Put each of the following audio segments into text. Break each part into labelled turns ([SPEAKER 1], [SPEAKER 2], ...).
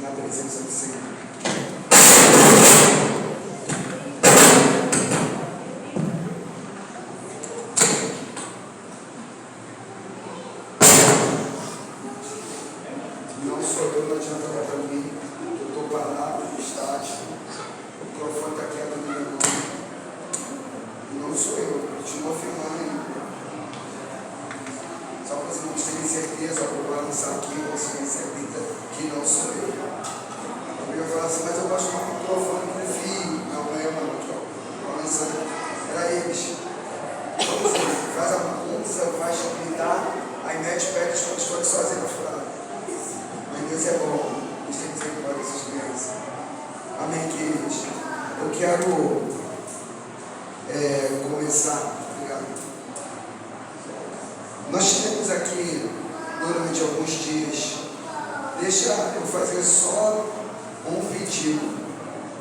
[SPEAKER 1] na presença do Senhor. Não sou eu, não adianta olhar para mim. Eu estou parado, estático. O microfone está quieto na minha mão. Não sou eu, continuo afirmando ainda. Só para os irmãos terem certeza, para eu balançar aqui, você tem certeza que não sou eu. Eu ia falar assim, mas eu gosto do microfone com fio. Não, não é eu não, estou balançando. Era eles. Então, assim, faz a bagunça, faz gritar, aí mete pé de esconde sozinho na furada. Mas Deus é bom, a gente tem que ser igual a essas crianças. Amém, queridos? Eu quero começar. Obrigado. Nós temos aqui, durante alguns dias, deixa eu fazer só um pedido.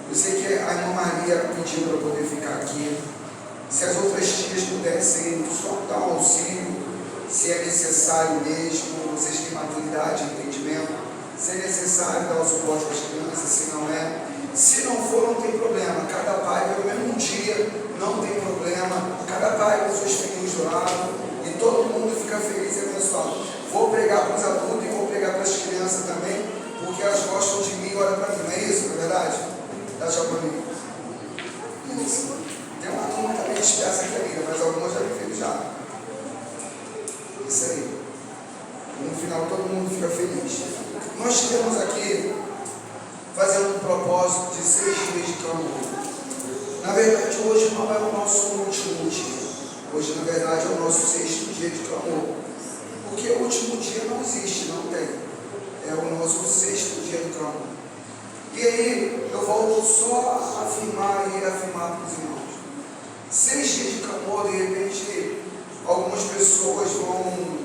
[SPEAKER 1] Eu sei que a irmã Maria pediu para poder ficar aqui. Se as outras tias pudessem só dar um auxílio, se é necessário mesmo, vocês têm maturidade e entendimento, se é necessário dar o suporte para as crianças, se não é. Se não for, não tem problema. Cada pai, pelo menos um dia, não tem problema. Cada pai com seus filhos do lado e todo mundo fica feliz e abençoado. Vou pregar para os adultos e vou pregar para as crianças também, porque elas gostam de mim e olham para mim. Não é isso, não é verdade? Dá tchau para mim. Isso. Tem uma turma também dispersa aqui ainda, mas algumas já me viram já. Isso aí. No final todo mundo fica feliz. Nós temos aqui fazendo um propósito de 6 dias de clamor. Na verdade, hoje não é o nosso último dia. Hoje, na verdade, é o nosso 6º dia de clamor. Porque o último dia não existe, não tem. É o nosso 6º dia de clamor. E aí, eu volto só a afirmar e reafirmar para os irmãos. 6 dias de clamor, de repente, algumas pessoas vão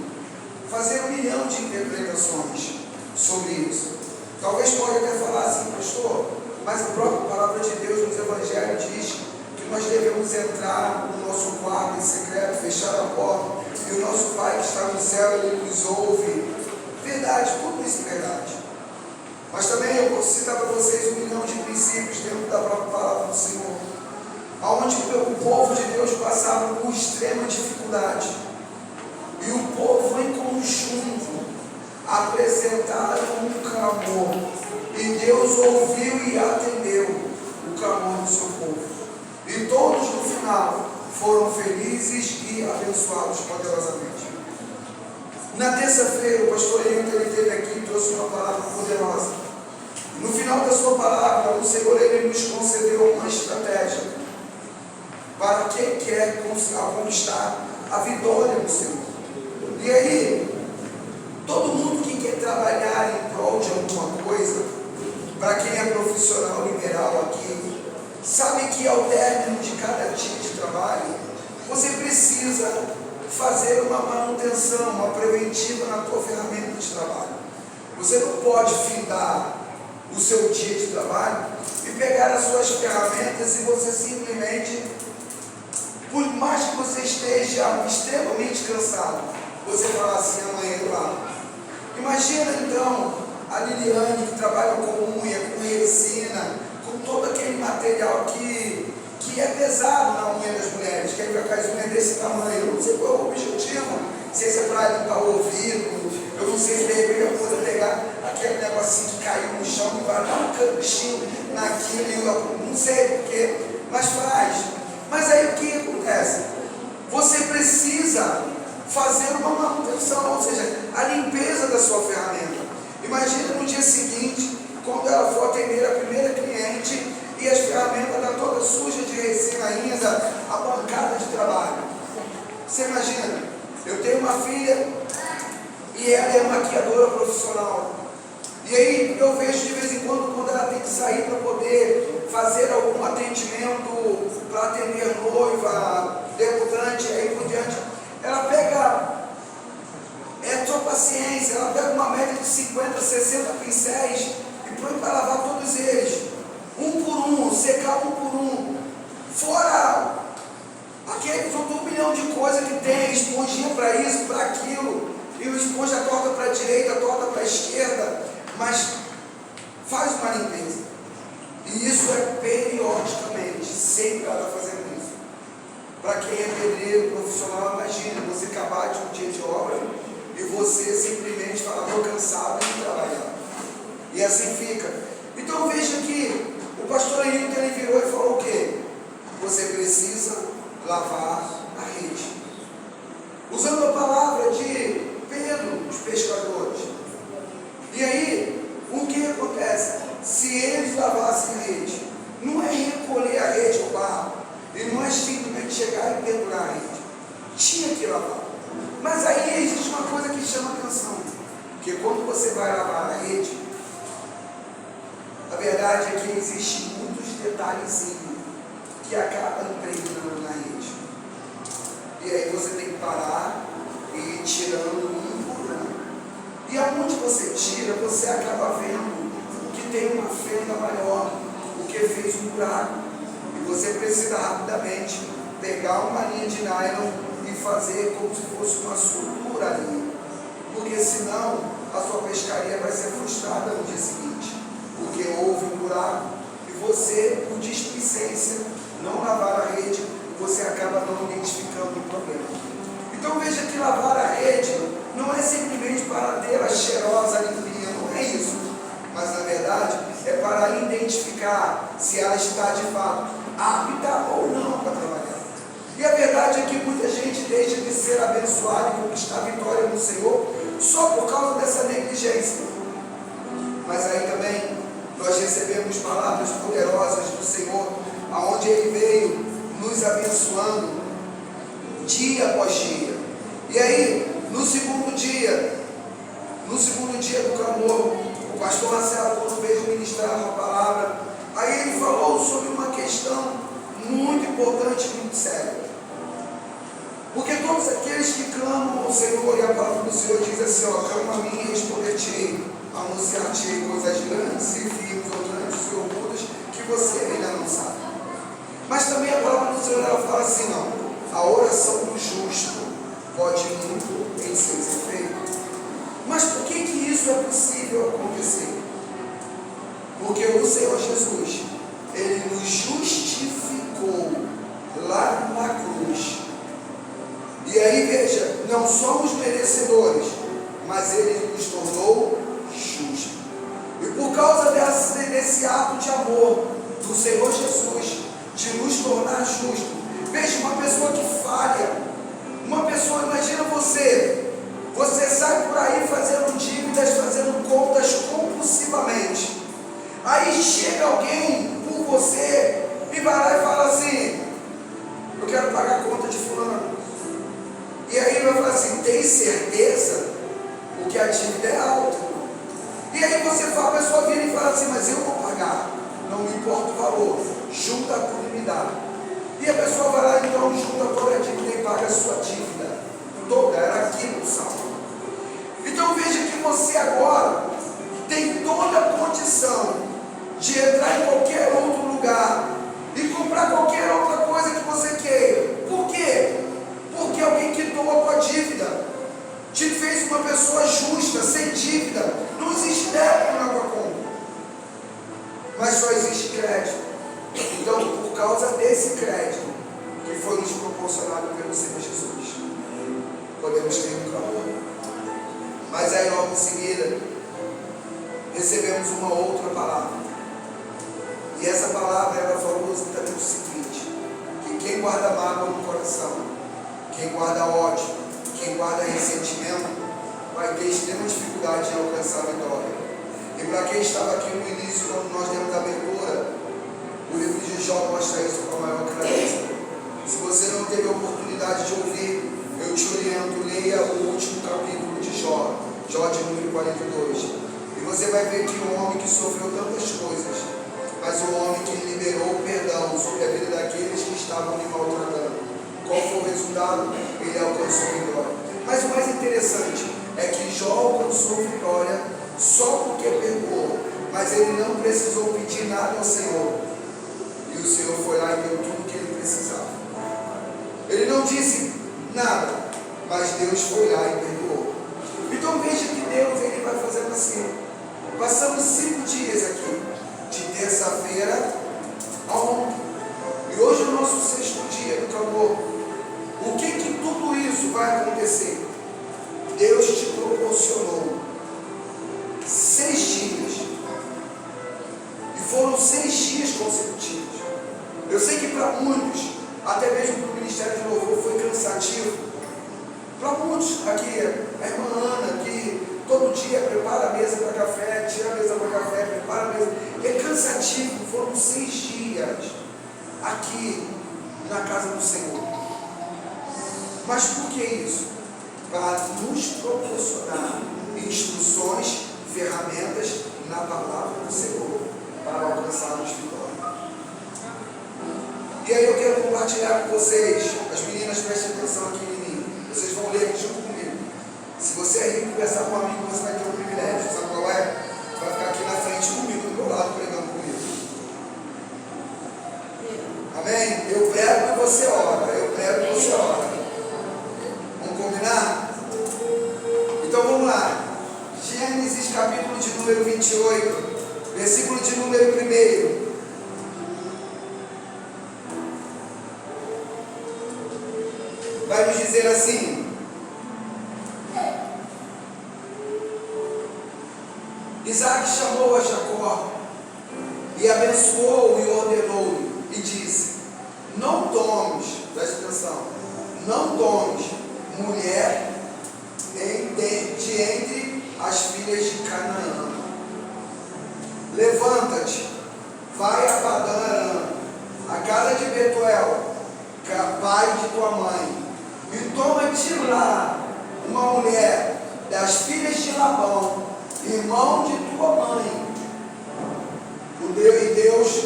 [SPEAKER 1] fazer 1 milhão de interpretações sobre isso. Talvez pode até falar assim, pastor, mas a própria palavra de Deus nos Evangelhos diz que nós devemos entrar no nosso quarto em secreto, fechar a porta, e o nosso Pai que está no céu, Ele nos ouve. Verdade, tudo isso é verdade. Mas também eu vou citar para vocês 1 milhão de princípios dentro da própria palavra do Senhor, onde o povo de Deus passava por extrema dificuldade, e o povo em conjunto apresentaram um clamor, e Deus ouviu e atendeu o clamor do seu povo, e todos no final foram felizes e abençoados poderosamente. Na terça-feira o pastor Hilton, ele esteve aqui e trouxe uma palavra poderosa. No final da sua palavra, o Senhor, ele nos concedeu uma estratégia para quem quer conquistar a vitória no Senhor. E aí, todo mundo que quer trabalhar em prol de alguma coisa, para quem é profissional liberal aqui, sabe que ao término de cada dia de trabalho, você precisa fazer uma manutenção, uma preventiva na tua ferramenta de trabalho. Você não pode findar o seu dia de trabalho e pegar as suas ferramentas e você simplesmente, por mais que você esteja extremamente cansado, você falar assim, amanhã eu lavo. Imagina então a Liliane, que trabalha com unha, com resina, com todo aquele material que é pesado na unha das mulheres, que aí vai cair as unhas desse tamanho. Eu não sei qual é o objetivo, não sei se é para limpar o ouvido, eu não sei se de repente eu vou pegar aquele negocinho que caiu no chão e vai dar um canchinho naquilo, não sei porquê, mas faz. Mas aí o que acontece? Você precisa fazer uma manutenção, ou seja, a limpeza da sua ferramenta. Imagina no dia seguinte, quando ela for atender a primeira cliente e as ferramentas estão todas sujas de resina ainda, a bancada de trabalho. Você imagina, eu tenho uma filha e ela é maquiadora profissional. E aí eu vejo de vez em quando ela tem que sair para poder fazer algum atendimento, para atender noiva, debutante, aí por diante. Ela pega, é sua paciência, ela pega uma média de 50, 60 pincéis e põe para lavar todos eles, um por um, secar um por um, fora aquele todo 1 milhão de coisas que tem, esponjinha para isso, para aquilo, e o esponja torta para a direita, torta para a esquerda, mas faz uma limpeza. E isso é periodicamente, sempre ela está fazendo isso. Para quem é pedreiro profissional, imagina você acabar de um dia de obra e você simplesmente fala, estou cansado de trabalhar. E assim fica. Então veja que o pastor Henrique ele virou e falou o quê? Você precisa lavar a rede. Usando a palavra de Pedro, os pescadores. E aí, o que acontece? Se eles lavassem a rede, não é recolher a rede ao barro, e não é simplesmente chegar e pendurar a rede. Tinha que lavar. Mas aí existe uma coisa que chama atenção, que quando você vai lavar a rede, a verdade é que existem muitos detalhezinhos que acabam impregnando na rede. E aí você tem que parar e ir tirando um por um. E aonde você tira, você acaba vendo o que tem uma fenda maior, o que fez um buraco. E você precisa rapidamente pegar uma linha de nylon e fazer como se fosse uma sutura ali. Porque senão a sua pescaria vai ser frustrada no dia seguinte. Porque houve um buraco e você, por displicência, não lavar a rede, você acaba não identificando o problema. Então veja que lavar a rede não é simplesmente para ter a cheirosa limpinha, não é isso. Mas na verdade é para identificar se ela está de fato apta ou não para trabalhar. E a verdade é que muita gente deixa de ser abençoada e conquistar vitória no Senhor só por causa dessa negligência. Mas aí também nós recebemos palavras poderosas do Senhor, aonde Ele veio nos abençoando dia após dia. E aí, no segundo dia do clamor, o pastor Marcelo, quando veio ministrar uma palavra, aí ele falou sobre uma questão muito importante e muito séria. Porque todos aqueles que clamam ao Senhor, e a palavra do Senhor diz assim, ó, clama a mim e responder-te, anunciar-te coisas grandes e firmes ou grandes e ocultas que você ainda não sabe. Mas também a palavra do Senhor ela fala assim, não, a oração do justo pode muito em seus efeitos. Mas por que isso é possível acontecer? Porque o Senhor Jesus, Ele nos justificou lá na cruz. E aí veja, não somos merecedores, mas Ele nos tornou justos. E por causa desse ato de amor do Senhor Jesus, de nos tornar justos, veja uma pessoa que falha, uma pessoa, imagina você sai por aí fazendo dívidas, fazendo contas compulsivamente, aí chega alguém por você e vai lá e fala assim, eu quero pagar a conta de fulano, e aí ele vai falar assim, tem certeza? Porque a dívida é alta, e aí você fala, a pessoa vira e fala assim, mas eu vou pagar, não me importa o valor, junta tudo e me dá. E a pessoa vai lá então, junta toda a dívida e paga a sua dívida toda, era aqui no salmo. Então veja que você agora tem toda a condição de entrar em qualquer outro lugar e comprar qualquer outra coisa que você queira. Por quê? Porque alguém quitou a tua dívida, te fez uma pessoa justa, sem dívida. Não existe débito na tua conta, mas só existe crédito. Então, por causa desse crédito que foi nos proporcionado pelo Senhor Jesus, podemos ter um clamor. Mas aí logo em seguida recebemos uma outra palavra. E essa palavra ela falou exatamente o seguinte: que quem guarda mágoa no coração, quem guarda ódio, quem guarda ressentimento, vai ter extrema dificuldade de alcançar a vitória. E para quem estava aqui no início, quando nós demos a abertura, o livro de Jó mostra isso com a maior clareza. Se você não teve a oportunidade de ouvir, eu te oriento, leia o último capítulo de Jó, Jó de número 42. E você vai ver que um homem que sofreu tantas coisas, mas um homem que liberou o perdão sobre a vida daqueles que estavam lhe maltratando. Qual foi o resultado? Ele alcançou vitória. Mas o mais interessante é que Jó alcançou vitória só porque perdoou, mas ele não precisou pedir nada ao Senhor. E o Senhor foi lá e deu tudo o que ele precisava. Ele não disse nada, mas Deus foi lá e perdoou. Então veja que Deus ele vai fazendo assim. Passamos 5 dias aqui, de terça-feira a ontem. E hoje é o nosso 6º dia do clamor. O que tudo isso vai acontecer? Deus te proporcionou 6 dias. E foram 6 dias consecutivos. Eu sei que para muitos, até mesmo para o Ministério de Louvor, foi cansativo. Para muitos, aqui, a irmã Ana, que todo dia prepara a mesa para café, tira a mesa para café, prepara a mesa. É cansativo, foram 6 dias aqui na casa do Senhor. Mas por que isso? Para nos proporcionar instruções, ferramentas na palavra do Senhor, para alcançarmos vitória. E aí eu quero compartilhar com vocês, as meninas prestem atenção aqui em mim, vocês vão ler aqui junto comigo. Se você é rico e conversar com um amigo, você vai ter um privilégio, sabe qual é? Vai ficar aqui na frente comigo, do meu lado, pregando comigo. Amém? Eu prego e você ora, eu prego e você ora. Vamos combinar? Então vamos lá. Gênesis capítulo de número 28, versículo de número 1. Vai nos dizer assim: Isaac chamou a Jacó e abençoou e ordenou-lhe e disse: não tomes, preste atenção, não tomes mulher de entre as filhas de Canaã. Levanta-te, vai a Padã-Arã, a casa de Betuel, pai de tua mãe, e toma-te lá uma mulher das filhas de Labão, irmão de tua mãe. E Deus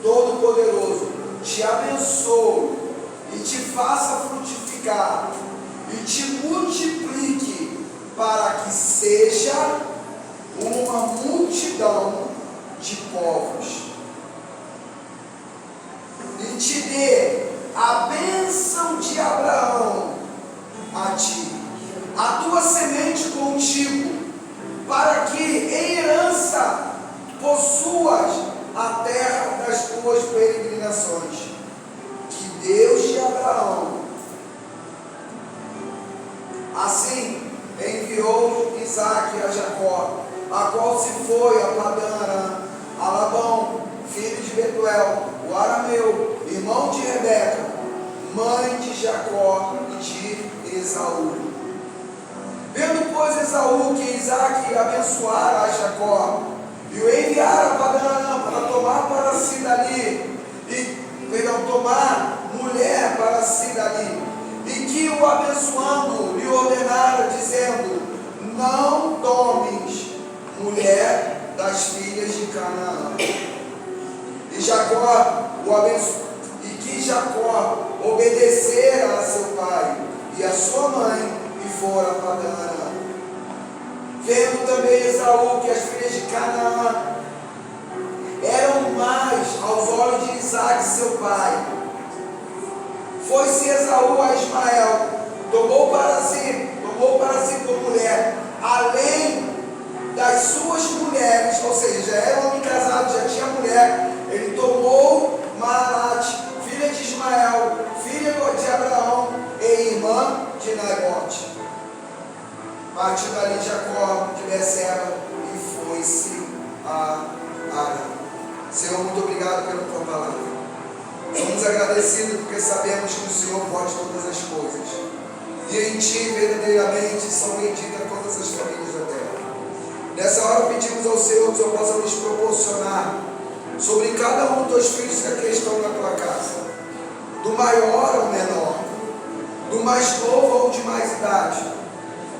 [SPEAKER 1] Todo-Poderoso te abençoe e te faça frutificar e te multiplique, para que seja uma multidão de povos, e te dê a bênção de Abraão a ti, a tua semente contigo, para que em herança possuas a terra das tuas peregrinações, que Deus de Abraão. Assim enviou Isaac a Jacó, a qual se foi a Padã-Arã, a Labão, filho de Betuel, o arameu, irmão de Rebeca, mãe de Jacó e de Esaú. Vendo, pois, Esaú que Isaac abençoara a Jacó e o enviara a Padã-Arã para tomar para si dali, tomar mulher para si dali, e que o abençoando lhe ordenara, dizendo: não tomes mulher das filhas de Canaã. E Jacó e que Jacó obedecera a seu pai e a sua mãe, e fora a Padã-Arã. Vendo também Esaú que as filhas de Canaã eram mais aos olhos de Isaac seu pai, foi-se Esaú a Ismael, tomou para si por mulher, além das suas mulheres, ou seja, já era homem casado, já tinha mulher. Ele tomou Maarate, filha de Ismael, filha de Abraão e irmã de Nabote. Partiu dali Jacó de Berseba e foi-se a Arã. Senhor, muito obrigado pela tua palavra. Somos agradecidos porque sabemos que o Senhor pode todas as coisas, e em ti verdadeiramente são benditas todas as famílias da terra. Nessa hora pedimos ao Senhor que o Senhor possa nos proporcionar sobre cada um dos teus filhos que aqui estão na tua casa, do maior ao menor, do mais novo ao de mais idade,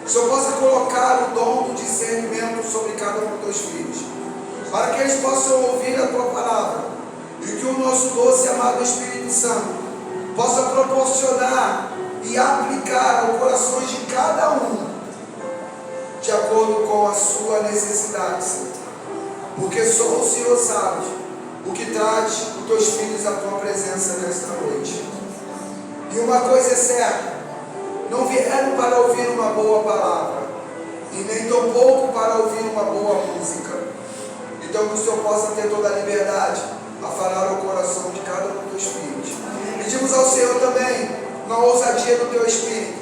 [SPEAKER 1] que o Senhor possa colocar o dom do discernimento sobre cada um dos teus filhos, para que eles possam ouvir a tua palavra, e que o nosso doce e amado Espírito Santo possa proporcionar e aplicar ao coração de cada um, de acordo com a sua necessidade, Senhor. Porque só o Senhor sabe o que traz os teus filhos à tua presença nesta noite. E uma coisa é certa: não vieram para ouvir uma boa palavra, e nem tão pouco para ouvir uma boa música. Então que o Senhor possa ter toda a liberdade a falar ao coração de cada um dos filhos. Pedimos ao Senhor também uma ousadia do teu Espírito,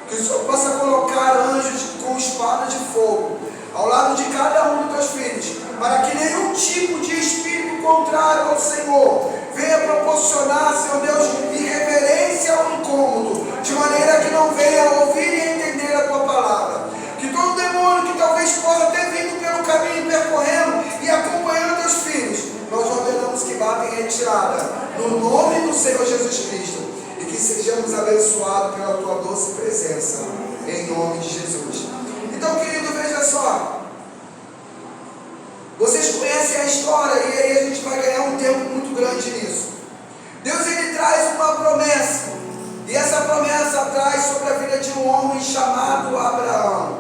[SPEAKER 1] que o Senhor possa colocar anjos com espadas de fogo ao lado de cada um dos teus filhos, para que nenhum tipo de espírito contrário ao Senhor venha proporcionar, Senhor Deus, irreverência ou incômodo, de maneira que não venha ouvir e entender a tua palavra. Que todo demônio que talvez possa ter vindo pelo caminho percorrendo e acompanhando teus filhos, nós ordenamos que vá em retirada, no nome do Senhor Jesus Cristo, e que sejamos abençoados pela tua doce presença, em nome de Jesus. Então, querido, veja só, vocês conhecem a história, e aí a gente vai ganhar um tempo muito grande nisso. Deus, ele traz uma promessa, e essa promessa traz sobre a vida de um homem chamado Abraão.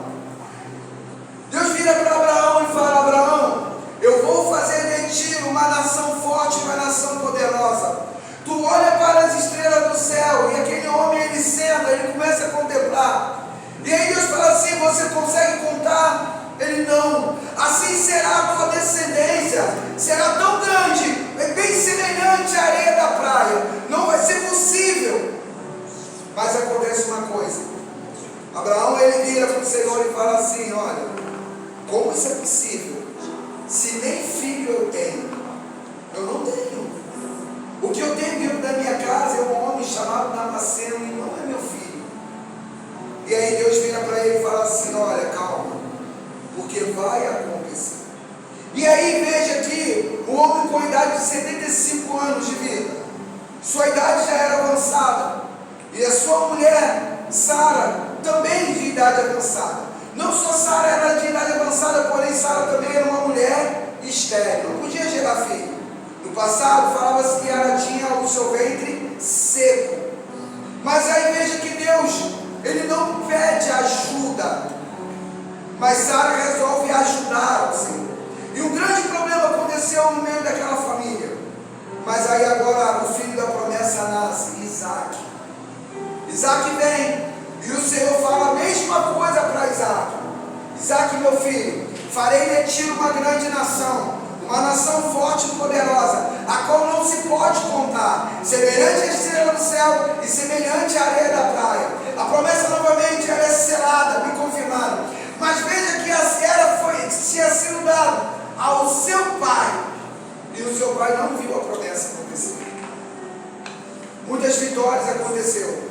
[SPEAKER 1] Deus vira para Abraão e fala: Abraão, eu vou fazer de ti uma nação forte, uma nação poderosa. Tu olha para as estrelas do céu, e aquele homem, ele senta, ele começa a contemplar, e aí Deus fala assim: você consegue contar? Ele: não. Assim será a tua descendência, será tão grande, bem semelhante à areia da praia, não vai ser possível. Mas acontece uma coisa, Abraão, ele vira para o Senhor e fala assim: olha, como isso é possível? Se nem filho eu tenho. Eu não tenho. O que eu tenho dentro da minha casa é um homem chamado Damasceno, e não é meu filho. E aí Deus vira para ele e fala assim: olha, calma, porque vai acontecer. E aí veja que o homem com a idade de 75 anos de vida, sua idade já era avançada, e a sua mulher, Sara, também de idade avançada. Não só Sara era de idade avançada, porém Sara também era uma mulher estéril, não podia gerar filho. No passado falava-se que ela tinha o seu ventre seco. Mas aí veja que Deus, ele não pede ajuda, mas Sara resolve ajudar o Senhor. E um grande problema aconteceu no meio daquela família. Mas aí agora o filho da promessa nasce, Isaac. Isaac vem, e o Senhor fala a mesma coisa para Isaac: Isaac, meu filho, farei de ti uma grande nação, uma nação forte e poderosa, a qual não se pode contar, semelhante à estrela do céu e semelhante à areia da praia. A promessa novamente ela é selada, bem confirmada. Mas veja que tinha sido dada ao seu pai, e o seu pai não viu a promessa acontecer. Muitas vitórias aconteceram,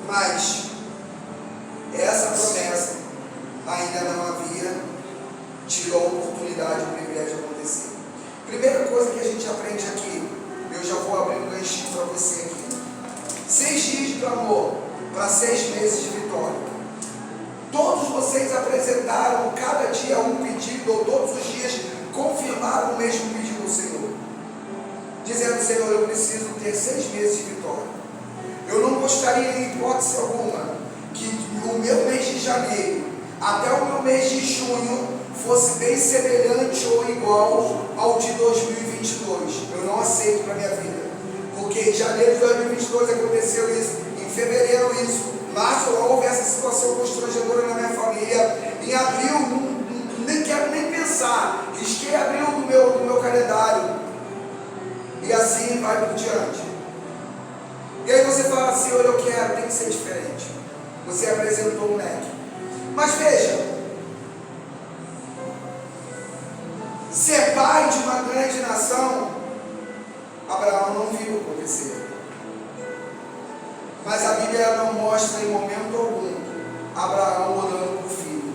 [SPEAKER 1] mas essa promessa ainda não havia tido a oportunidade, o privilégio de acontecer. Primeira coisa que a gente aprende aqui, eu já vou abrir um ganchinho para você aqui: 6 dias de clamor para 6 meses de vitória. Todos vocês apresentaram cada dia um pedido, ou todos os dias confirmaram o mesmo pedido ao Senhor, dizendo: Senhor, eu preciso ter 6 meses de vitória. Eu não gostaria, em hipótese alguma, que o meu mês de janeiro até o meu mês de junho fosse bem semelhante ou igual ao de 2022. Eu não aceito para a minha vida, porque em janeiro de 2022 aconteceu isso, em fevereiro isso, março houve essa situação constrangedora na minha família, em abril nem quero nem pensar, risquei abril do meu calendário, e assim vai por diante. E aí você fala assim: olha, eu quero, tem que ser diferente. Você apresentou um leque. Mas veja, ser pai de uma grande nação, Abraão não viu acontecer. Mas a Bíblia não mostra em momento algum Abraão orando por filho.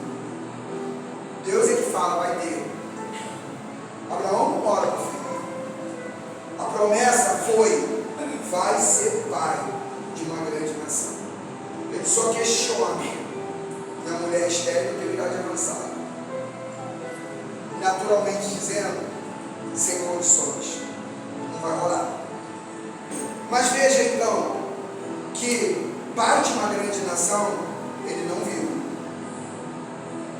[SPEAKER 1] Deus é que fala: vai ter. Abraão não ora por filho. A promessa foi: vai ser pai de uma grande nação. Ele só questiona na mulher estéril de idade avançada, naturalmente dizendo, sem condições, não vai rolar. Mas veja então que pai de uma grande nação ele não viu,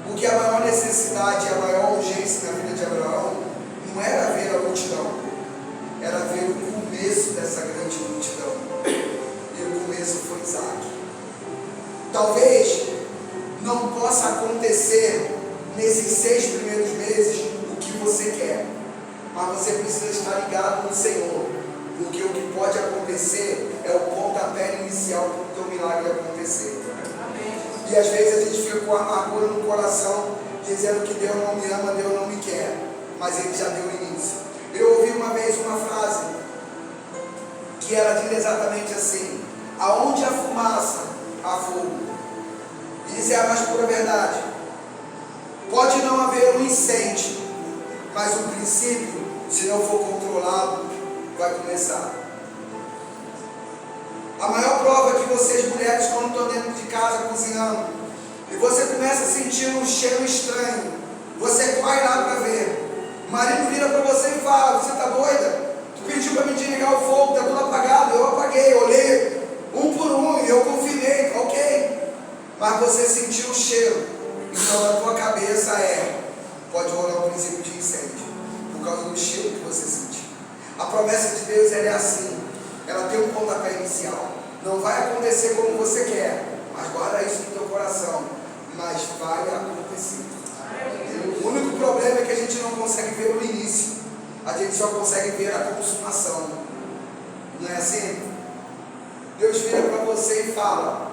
[SPEAKER 1] porque a maior necessidade, a maior urgência na vida de Abraão não era ver a multidão, era ver o começo dessa grande multidão, e o começo foi Isaac. Talvez não acontecer nesses 6 primeiros meses o que você quer, mas você precisa estar ligado no Senhor, porque o que pode acontecer é o pontapé inicial para o teu milagre acontecer. E às vezes a gente fica com amargura no coração, dizendo que Deus não me ama, Deus não me quer, mas Ele já deu início. Eu ouvi uma vez uma frase que ela diz exatamente assim: aonde há fumaça, há fogo. E isso é a mais pura verdade. Pode não haver um incêndio, mas o princípio, se não for controlado, vai começar. A maior prova é que vocês mulheres, quando estão dentro de casa cozinhando, e você começa a sentir um cheiro estranho, você corre lá para ver. O marido vira para você e fala: você está doida? Tu pediu para me desligar o fogo, está tudo apagado. Eu apaguei, eu olhei um por um e eu confirmei, ok. Mas você sentiu o cheiro, então na tua cabeça pode rolar um princípio de incêndio, por causa do cheiro que você sentiu. A promessa de Deus ela é assim, ela tem um pontapé inicial. Não vai acontecer como você quer, mas guarda isso no teu coração, mas vai acontecer. O único problema é que a gente não consegue ver o início, a gente só consegue ver a consumação. Não é assim? Deus vira para você e fala: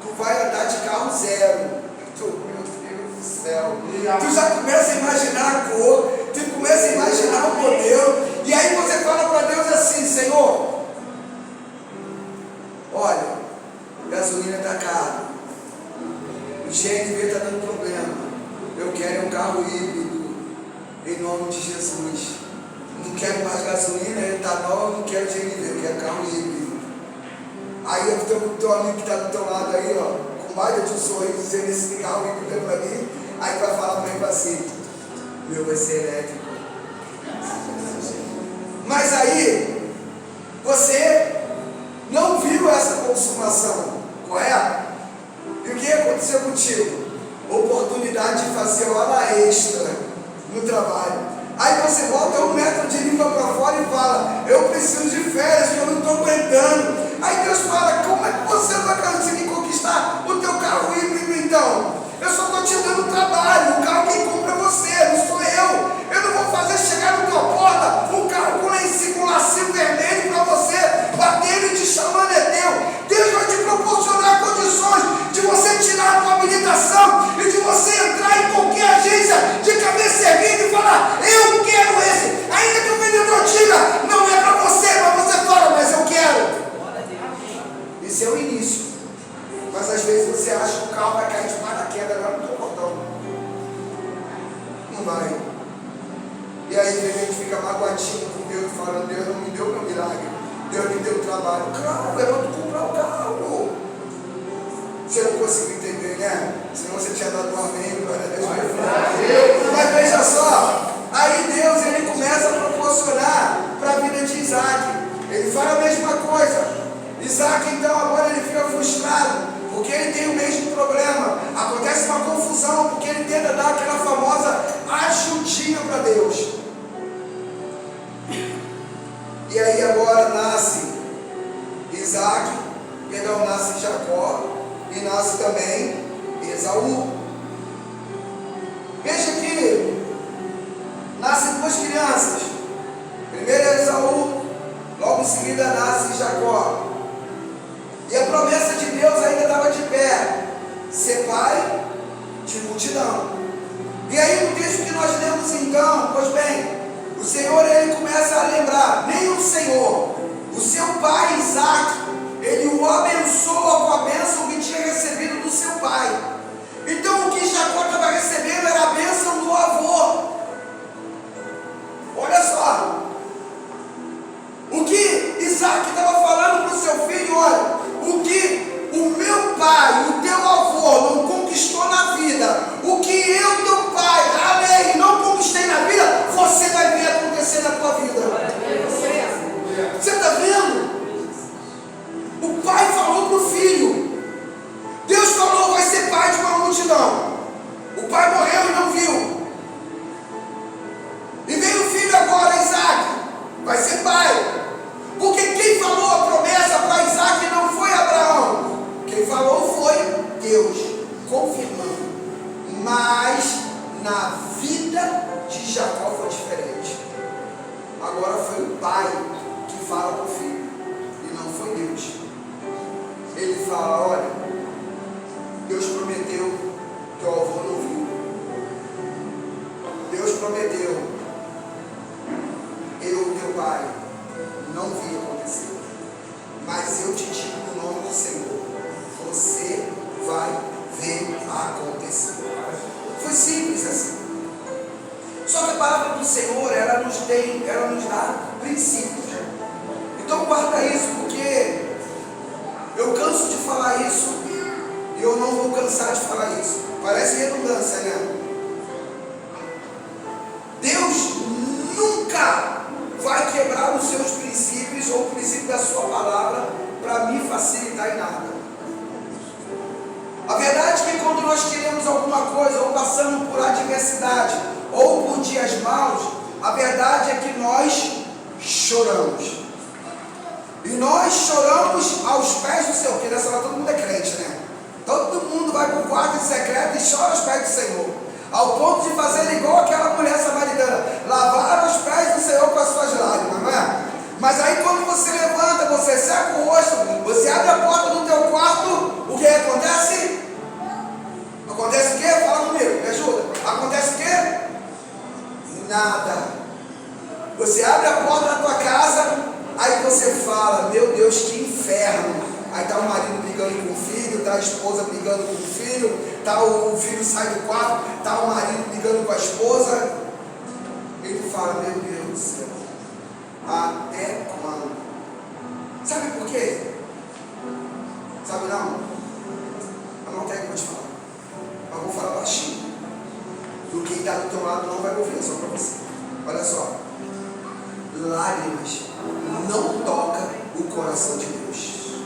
[SPEAKER 1] tu vai andar de carro zero. Meu Deus do céu. Tu já começa a imaginar a cor, tu começa a imaginar o modelo, e aí você fala para Deus assim: Senhor, olha, gasolina está cara, o GNV está dando problema, eu quero um carro híbrido, em nome de Jesus. Não quero mais gasolina, etanol, não quero GNV, eu quero carro híbrido. Aí o teu amigo que está do teu lado aí, ó, com mais de um sorriso, dizendo esse carro híbrido para mim, aí vai falar para ele assim: meu vai ser elétrico. Mas aí, você não viu essa consumação, correto? E o que aconteceu contigo? Oportunidade de fazer hora extra no trabalho. Aí você volta 1 metro de língua para fora e fala: eu preciso de férias, que eu não estou aguentando. Aí Deus fala: como é que você não vai conseguir conquistar o teu carro híbrido então? Eu só estou te dando trabalho, o carro quem compra é você, não sou eu. Eu não vou fazer chegar na tua porta um carro com lencinho, com lacinho vermelho para você, batendo e te chamando é teu. Deus vai te proporcionar condições de você tirar a tua habilitação e de você entrar em qualquer agência de cabeça erguida e falar: eu quero esse. Ainda que o vendedor diga: não é para você, mas você fala: mas eu quero. Esse é o início. Mas às vezes você acha que o carro vai cair de paraquedas lá no teu portão. Não vai. E aí a gente fica magoadinho com Deus, falando: Deus não me deu meu milagre, Deus me deu o trabalho. Claro, é para tu comprar o carro. Você não conseguiu entender, né? Senão você tinha dado um amém, glória a Deus. Mas veja só, aí Deus ele começa a proporcionar para a vida de Isaac. Ele fala a mesma coisa. Isaac então agora ele fica frustrado, porque ele tem o mesmo problema. Acontece uma confusão, porque ele tenta dar aquela famosa ajudinha para Deus. E aí agora nasce Isaac, nasce Jacó e nasce também Esaú. Veja que nascem 2 crianças. Primeiro é Esaú, logo em seguida nasce Jacó. E a promessa de Deus ainda estava de pé: ser pai de multidão. E aí no texto que nós lemos então, pois bem, o Senhor ele começa a lembrar, nem o Senhor, o seu pai Isaac, ele o abençoa com a bênção que tinha recebido do seu pai. Então o que Jacó estava recebendo era a bênção do avô. Olha só, o que Isaac estava falando para o seu filho: olha, o que o meu pai, o teu avô não conquistou na vida, o que eu, teu pai, amém, não conquistei na vida, você vai ver acontecer na tua vida. Você está vendo? O pai falou para o filho: de Jacó foi diferente. Agora foi o pai que fala para o filho, e não foi Deus. Ele fala: olha, Deus prometeu que o avô não viu. Deus prometeu, eu, teu pai, não vi acontecer. Mas eu te digo no nome do Senhor, você vai ver acontecer. Foi simples assim. Só que a palavra do Senhor, ela nos dá princípios. Então guarda isso, porque eu canso de falar isso e eu não vou cansar de falar isso. Parece redundância, né? Deus nunca vai quebrar os seus princípios ou o princípio da sua palavra para me facilitar em nada. A verdade é que quando nós queremos alguma coisa ou passamos por adversidade ou por dias maus, a verdade é que nós choramos. E nós choramos aos pés do Senhor, porque nessa hora todo mundo é crente, né? Todo mundo vai para o quarto secreto e chora aos pés do Senhor, ao ponto de fazer igual aquela mulher samaritana, lavar os pés do Senhor com as suas lágrimas, não é? Mas aí quando você levanta, você seca o rosto, você abre a porta do teu quarto, o que acontece? Acontece o quê? Fala comigo, me ajuda. Acontece o quê? Nada. Você abre a porta da tua casa, aí você fala: meu Deus, que inferno. Aí está o marido brigando com o filho, está a esposa brigando com o filho, tá o filho sai do quarto, está o marido brigando com a esposa. E tu fala: meu Deus do céu, até quando? Sabe por quê? Sabe não? Anota aí que eu vou te falar. Mas vou falar baixinho. Do que está do teu lado não vai ouvir, é só para você. Olha só. Lágrimas não toca o coração de Deus.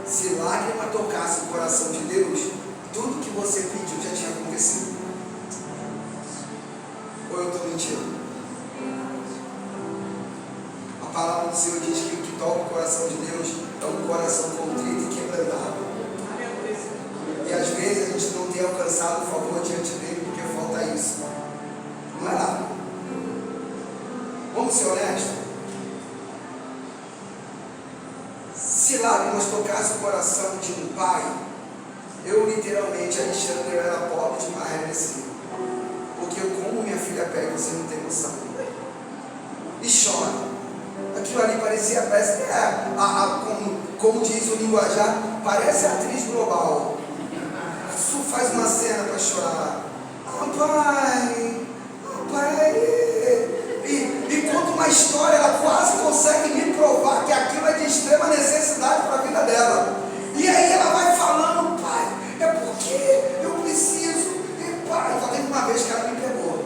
[SPEAKER 1] Se lágrima tocasse o coração de Deus, tudo que você pediu já tinha acontecido. Ou eu estou mentindo? A palavra do Senhor diz que o que toca o coração de Deus é um coração contrito e quebrantado. E às vezes a gente não tem alcançado o favor diante dele porque falta isso. Não é nada. Vamos ser honestos? Se lágrimas tocassem o coração de um pai, eu literalmente, Alexandre, eu era pobre demais nesse livro. Porque eu como minha filha pega, você não tem noção. E chora. Aquilo ali parece como diz o linguajar, parece atriz global. Isso faz uma cena para chorar. Pai. E conta uma história, ela quase consegue me provar que aquilo é de extrema necessidade para a vida dela. E aí ela vai falando: pai, é porque eu preciso. E pai, só teve uma vez que ela me pegou.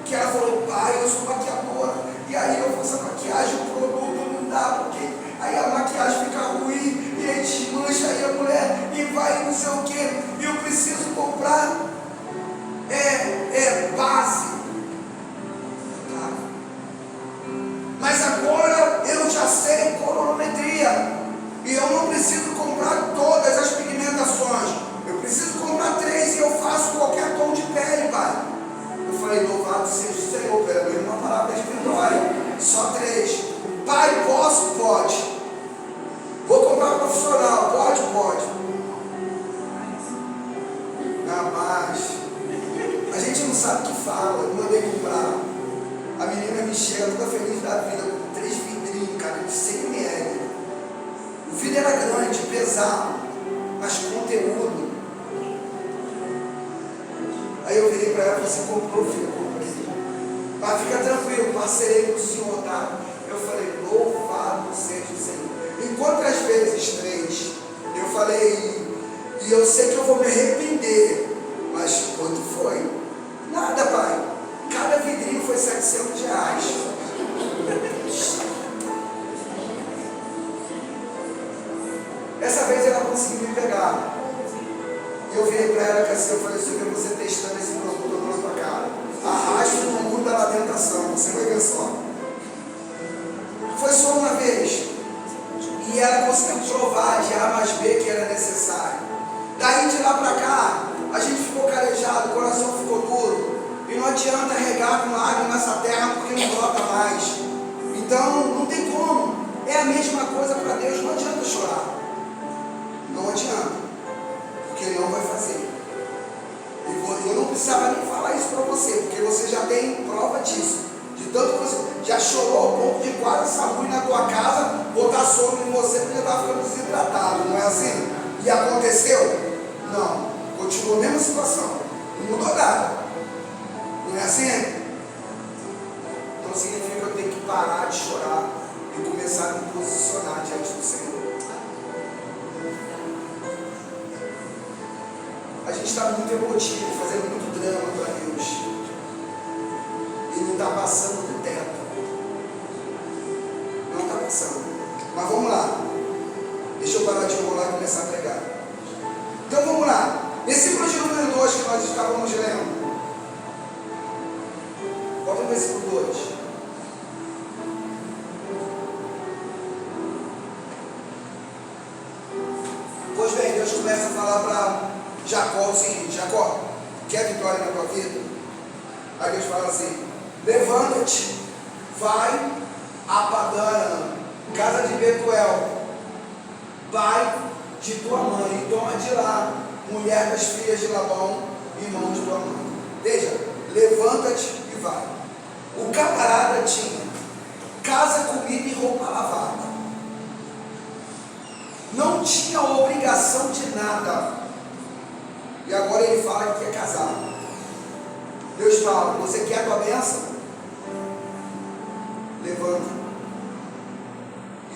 [SPEAKER 1] Que ela falou: pai, eu sou maquiadora. E aí eu faço a maquiagem, o produto não dá, porque aí a maquiagem fica ruim, e aí desmancha, aí a mulher, e vai não sei o que. E eu preciso comprar base. Mas agora eu já sei colorimetria e eu não preciso comprar todas as pigmentações, eu preciso comprar 3 e eu faço qualquer tom de pele, pai. Eu falei: louvado seja o Senhor, pela mesma palavra de vitória, só 3. Pai, posso? Pode. Vou comprar profissional? Pode? Não, mas a gente não sabe o que fala. Eu mandei comprar. A menina me chega toda feliz da vida com 3 vidrinhos, cara, de 100 ml. O vidro era grande, pesado, mas conteúdo. Aí eu virei para ela e falei: você comprou, filho? Comprei. Mas fica tranquilo, parcerei com o senhor, tá? Eu falei: louvado seja o Senhor. Em quantas vezes? 3. Eu falei: e eu sei que eu vou me arrepender. Mas quanto foi? Nada, pai. Cada vidrinho foi R$700. Essa vez ela conseguiu me pegar. E eu virei para ela que assim, eu falei: se eu ver você testando esse produto na tua cara, arraste no mundo da lamentação, você vai ver só. Foi só uma vez. E ela conseguiu provar de A mais B que era necessário. Daí de lá para cá, a adianta regar com lágrimas essa terra porque não brota mais. Então não tem como. É a mesma coisa para Deus, não adianta chorar. Não adianta. Porque Ele não vai fazer. Eu não precisava nem falar isso para você, porque você já tem prova disso. De tanto que você já chorou ao ponto de quase sair na tua casa, botar soro em você porque estava ficando desidratado, não é assim? E aconteceu? Não. Continuou a mesma situação. Não mudou nada. Não é assim? Então significa que eu tenho que parar de chorar e começar a me posicionar diante do Senhor. A gente está muito emotivo, fazendo muito drama para Deus. E não está passando do teto. Não está passando. Mas vamos lá. Deixa eu parar de enrolar e começar a pregar. Então vamos lá. Versículo de número 2 que nós estávamos lendo. Bota o versículo 2. Pois bem, Deus começa a falar para Jacó o seguinte: Jacó, quer vitória na tua vida? Aí Deus fala assim: levanta-te, vai a Padã, casa de Betuel, pai de tua mãe, e toma de lá mulher das filhas de Labão, irmão de tua mãe. Veja, levanta-te e vai. O camarada tinha casa, comida e roupa lavada. Não tinha obrigação de nada. E agora ele fala que quer casar. Deus fala: você quer a tua bênção? Levanta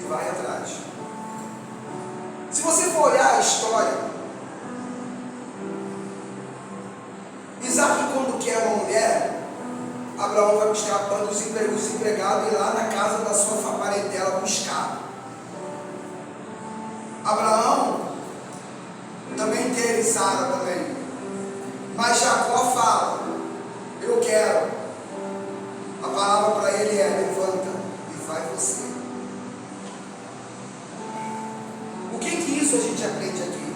[SPEAKER 1] e vai atrás. Se você for olhar a história, Isaac, quando quer uma mulher, Abraão vai buscar pão dos empregados e ir lá na casa da sua parentela buscar. Abraão também teve Sara também. Mas Jacó fala: eu quero. A palavra para ele é: levanta e vai você. O que isso a gente aprende aqui?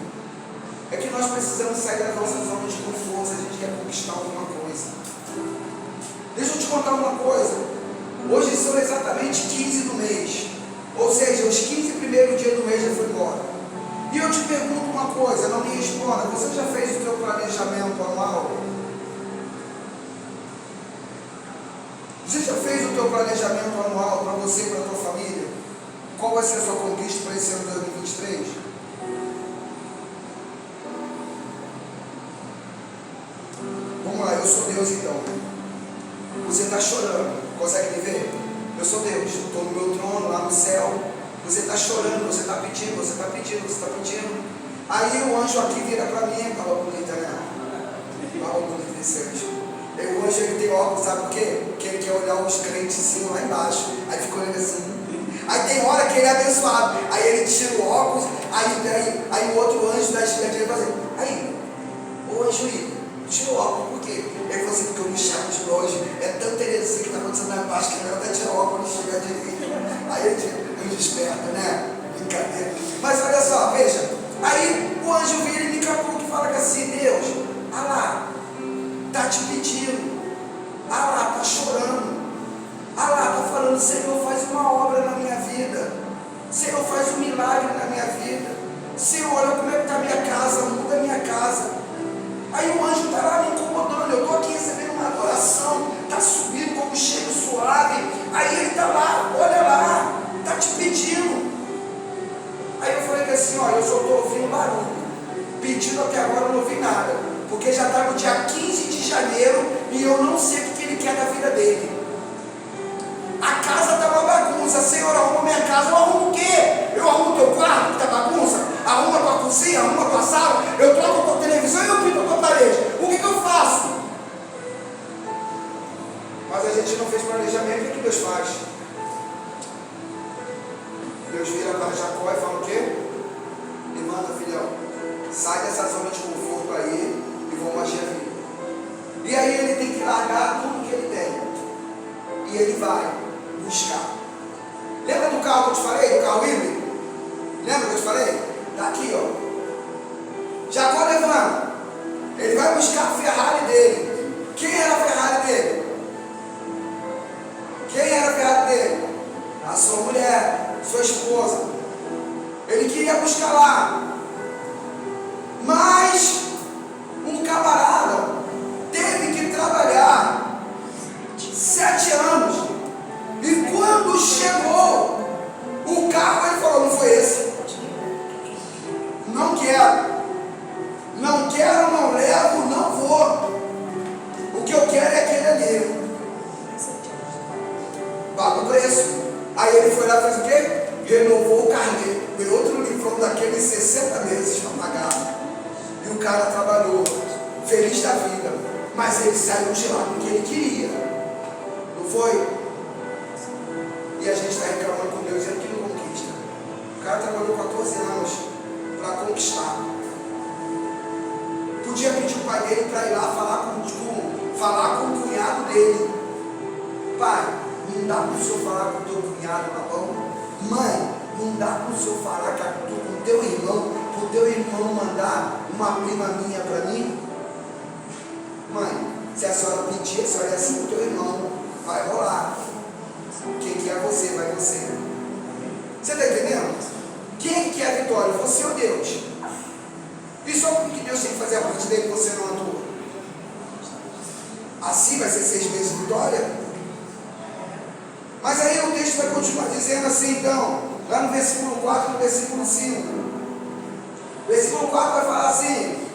[SPEAKER 1] É que nós precisamos sair da nossa zona de conforto se a gente quer conquistar alguma coisa. Deixa eu te contar uma coisa. Hoje são exatamente 15 do mês. Ou seja, os 15 primeiros dias do mês já foi embora. E eu te pergunto uma coisa, não me responda: você já fez o seu planejamento anual? Você já fez o teu planejamento anual para você e para a tua família? Qual vai ser a sua conquista para esse ano de 2023? Vamos lá, eu sou Deus então. Você está chorando, consegue me ver? Eu sou Deus, estou no meu trono lá no céu. Você está chorando, você está pedindo, você está pedindo, você está pedindo. Aí o anjo aqui vira para mim: fala bonita, né? Fala bonita, Vicente. O anjo, ele tem óculos, sabe por quê? Porque ele quer olhar os crentes lá embaixo. Aí fica olhando assim. Aí tem hora que ele é abençoado. Aí ele tira o óculos. Aí o outro anjo da igreja fala assim: aí, ô anjo Igor, tira o óculos, por quê? Ele falou assim: porque eu me chamo de longe. É tanta heresia que está acontecendo lá embaixo que melhor até tirar o óculos e chegar direito. Aí ele desperta, né? Brincadeira. Mas olha só, veja. Aí o anjo vira e me capou que fala assim: Deus, ah lá, está te pedindo. Ah lá, está chorando. Ah lá, está falando: Senhor, faz uma obra na minha vida. Senhor, faz um milagre na minha vida. Senhor, olha como é que está a minha casa, muda a minha casa. Aí o anjo está lá me incomodando. Eu estou aqui recebendo uma adoração, está subindo como cheiro suave. Aí ele está lá, olha lá, está te pedindo. Aí eu falei assim: olha, eu só estou ouvindo barulho. Pedindo até agora eu não ouvi nada. Porque já está no dia 15 de janeiro e eu não sei o que ele quer da vida dele. A casa está uma bagunça. Senhor, arruma minha casa. Eu arrumo o quê? Eu arrumo o teu quarto que está bagunça? Arruma a tua cozinha, arruma a tua sala. Eu troco a tua televisão e eu pinto a tua parede. O que eu faço? Mas a gente não fez planejamento. O que Deus faz? Deus vira para Jacó e fala o quê? Levanta, filhão, sai dessa zona de conforto aí e vamos agir a vida. E aí ele tem que largar tudo que ele tem. E ele vai buscar. Lembra do carro que eu te falei? Do carro híbrido? Lembra que eu te falei? Está aqui, ó. Jacó levanta. Ele vai buscar a Ferrari dele. Quem era a Ferrari dele? Quem era a Ferrari dele? A sua mulher, sua esposa. Ele queria buscar lá. Mas um camarada teve que trabalhar 7 anos. E quando chegou o carro, ele falou: não foi esse. Não quero. Não quero, não levo, não vou. O que eu quero é aquele ali. Paga o preço. Aí ele foi lá e fez o quê? Renovou o carnê. Deu outro livrão daqueles 60 meses para pagar. E o cara trabalhou, feliz da vida. Mas ele saiu de lá porque ele queria. Não foi? E a gente está reclamando com Deus, dizendo que não conquista. O cara trabalhou 14 anos para conquistar. Podia pedir o pai dele para ir lá falar com o cunhado dele. Pai, não dá para o senhor falar com o teu cunhado, tá bom? Mãe, não dá para o senhor falar com o teu irmão, para o teu irmão mandar uma prima minha para mim? Mãe, se a senhora pedir, a senhora é assim com o teu irmão, vai rolar. Quem quer você, vai você. Você está entendendo? Quem quer a vitória, você ou Deus? E só porque Deus tem que fazer a parte dele, você não atua. Assim vai ser 6 meses de vitória. Mas aí o texto vai continuar dizendo assim, então, lá no versículo 4 e no versículo 5. O versículo 4 vai falar assim: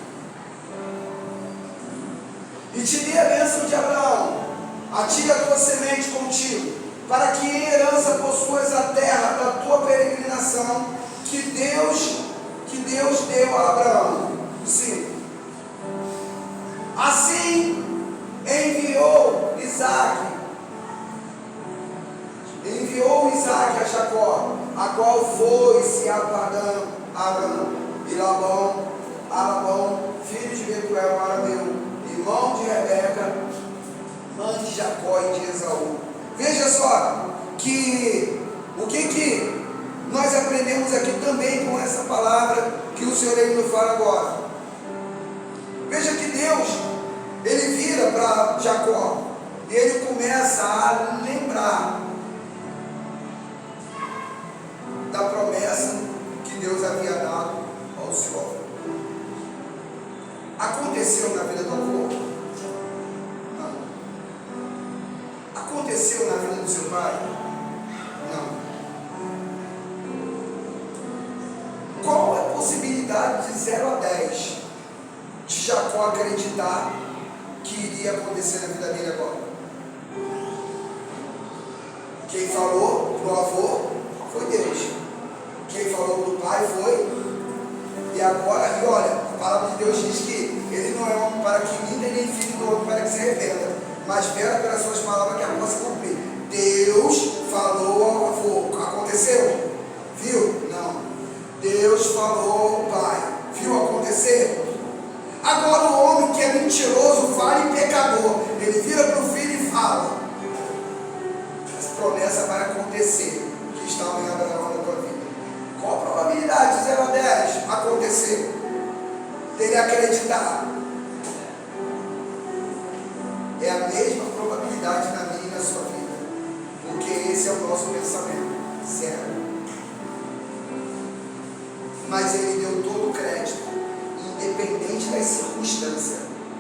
[SPEAKER 1] e te dê a bênção de Abraão, a ti e a tua semente contigo, para que em herança possuas a terra da tua peregrinação, que Deus deu a Abraão. 5. Assim enviou Isaac a Jacó, a qual foi-se a Arã e Labão, filho de Betuel, arameu, irmão de Rebeca, mãe de Jacó e de Esaú. Veja só que o que nós aprendemos aqui também com essa palavra que o Senhor ele nos fala agora. Veja que Deus, ele vira para Jacó e ele começa a lembrar da promessa que Deus havia dado ao seu avô. Aconteceu na vida do avô? Não. Aconteceu na vida do seu pai? Não. Qual é a possibilidade de 0 a 10 de Jacó acreditar que iria acontecer na vida dele agora? Quem falou para o avô foi Deus. Quem falou para o pai foi. E agora, e olha, a palavra de Deus diz que ele não é homem para que minta, nem filho do homem para que se arrependa, mas vera pelas suas palavras que a possa cumprir. Deus falou ao avô. Aconteceu? Viu? Não. Deus falou ao pai. Viu acontecer? Agora o homem que é mentiroso, falho e pecador, ele vira para o filho e fala: essa promessa vai acontecer, que estava em Abraão na tua vida. Qual a probabilidade de 0 a 10 acontecer? Dele acreditar? É a mesma probabilidade na minha e na sua vida, porque esse é o nosso pensamento. Zero. Mas ele deu todo o crédito, independente das circunstâncias.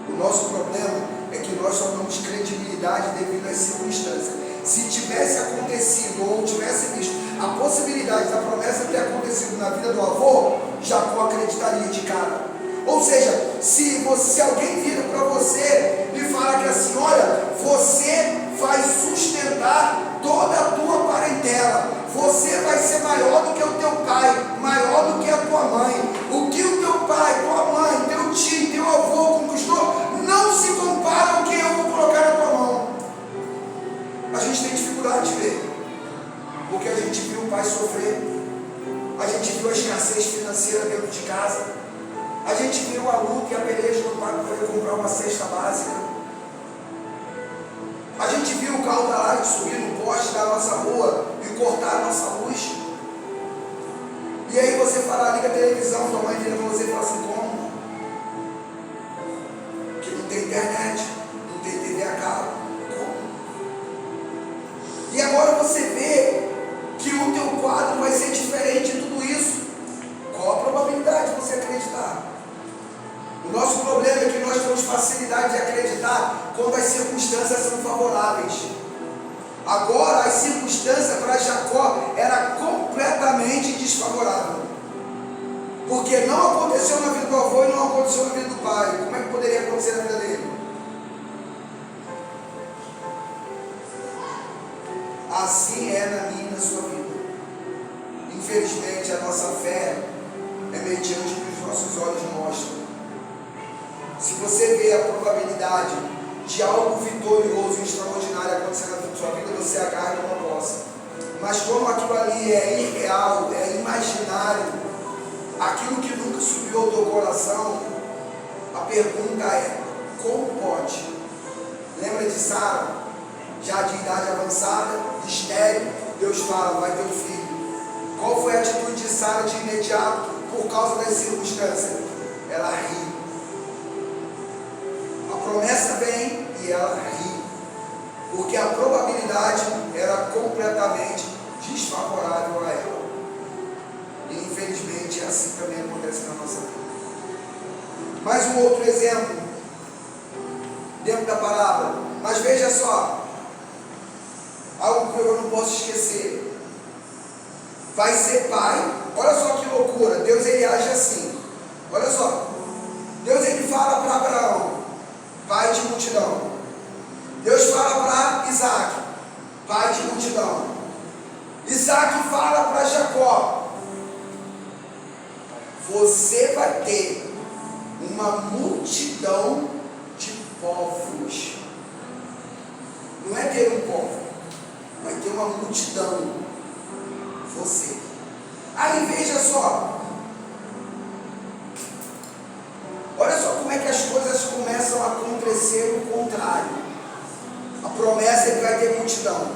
[SPEAKER 1] O nosso problema é que nós só damos credibilidade devido às circunstâncias. Se tivesse acontecido ou tivesse visto a possibilidade da promessa ter acontecido na vida do avô, Jacó acreditaria de cara. Ou seja, se alguém vira para você e fala que assim, olha, você vai sustentar toda a tua parentela, você vai ser maior do que o teu pai, maior do que a tua mãe. O que o teu pai, tua mãe, teu tio, teu avô conquistou, não se compara ao que eu vou colocar na tua mão. A gente tem dificuldade de ver, porque a gente viu o pai sofrer, a gente viu a escassez financeira dentro de casa, a gente viu a luta e a peleja do pai para poder comprar uma cesta básica, a gente viu o carro da light subir no poste da nossa rua e cortar a nossa luz. E aí você fala, liga a televisão, tua mãe vira para você e fala assim: como? Que não tem internet, não tem favoráveis. Agora as circunstâncias para Jacó era completamente desfavorável. Porque não aconteceu na vida do avô e não aconteceu na vida do pai. Como é que poderia acontecer na vida dele? Assim é na minha e na sua vida. Infelizmente a nossa fé é mediante o que os nossos olhos mostram. Se você vê a probabilidade de algo vitorioso e extraordinário acontecer na sua vida, você agarra e não possa. Mas como aquilo ali é irreal, é imaginário, aquilo que nunca subiu ao teu coração, a pergunta é: como pode? Lembra de Sara? Já de idade avançada, estéril, Deus fala, vai ter um filho. Qual foi a atitude de Sara de imediato, por causa das circunstâncias? Ela ri. A promessa vem e ela ri, porque a probabilidade era completamente desfavorável a ela. E infelizmente assim também acontece na nossa vida. Mais um outro exemplo dentro da palavra, mas veja só, algo que eu não posso esquecer. Vai ser pai. Olha só que loucura. Deus ele age assim. Olha só. Deus ele fala para Abraão, pai de multidão. Deus fala para Isaac, pai de multidão. Isaac fala para Jacó: você vai ter uma multidão de povos. Não é ter um povo, vai ter uma multidão. Você. Aí veja só. Olha só como é que as coisas começam a acontecer o contrário. A promessa é que vai ter multidão.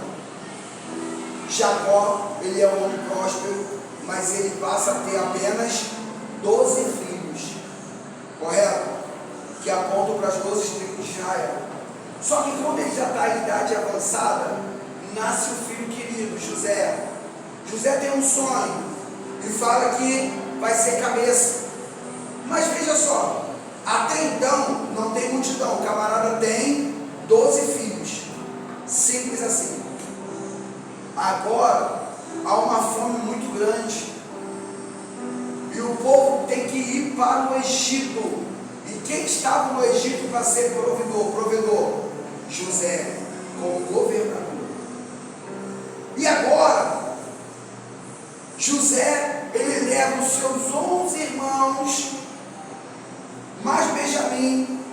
[SPEAKER 1] Jacó, ele é um homem próspero, mas ele passa a ter apenas 12 filhos. Correto? Que apontam para as 12 tribos de Israel. Só que quando ele já está em idade avançada, nasce o filho querido, José. José tem um sonho e fala que vai ser cabeça. Mas veja só, até então não tem multidão. O camarada tem 12 filhos. Simples assim. Agora há uma fome muito grande e o povo tem que ir para o Egito. E quem estava no Egito para ser provedor? José, como governador. E agora José, ele leva os seus 11 irmãos, mais Benjamim,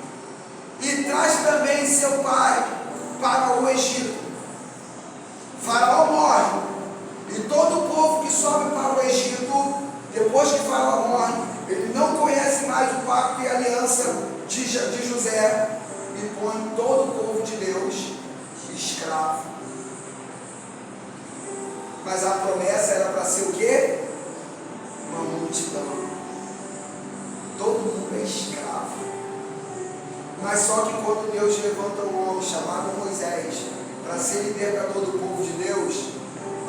[SPEAKER 1] e traz também seu pai para o Egito. Faraó morre, e todo o povo que sobe para o Egito, depois que Faraó morre, ele não conhece mais o pacto e a aliança de José, e põe todo o povo de Deus escravo. Mas a promessa era para ser o quê? Uma multidão. Todo mundo é escravo. Mas só que quando Deus levanta um homem chamado Moisés para ser libertador do povo de Deus,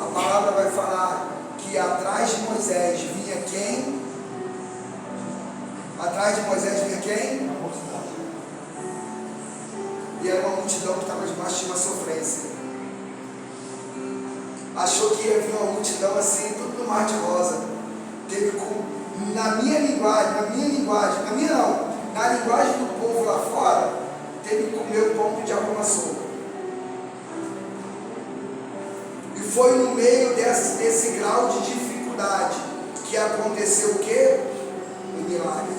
[SPEAKER 1] a palavra vai falar que atrás de Moisés vinha quem? Atrás de Moisés vinha quem? E era uma multidão que estava debaixo de uma sofrência. Achou que ia vir uma multidão assim, tudo no mar de rosa. Teve na linguagem do povo lá fora, teve que comer o pão de alguma sopa. E foi no meio desse grau de dificuldade que aconteceu o quê? O milagre.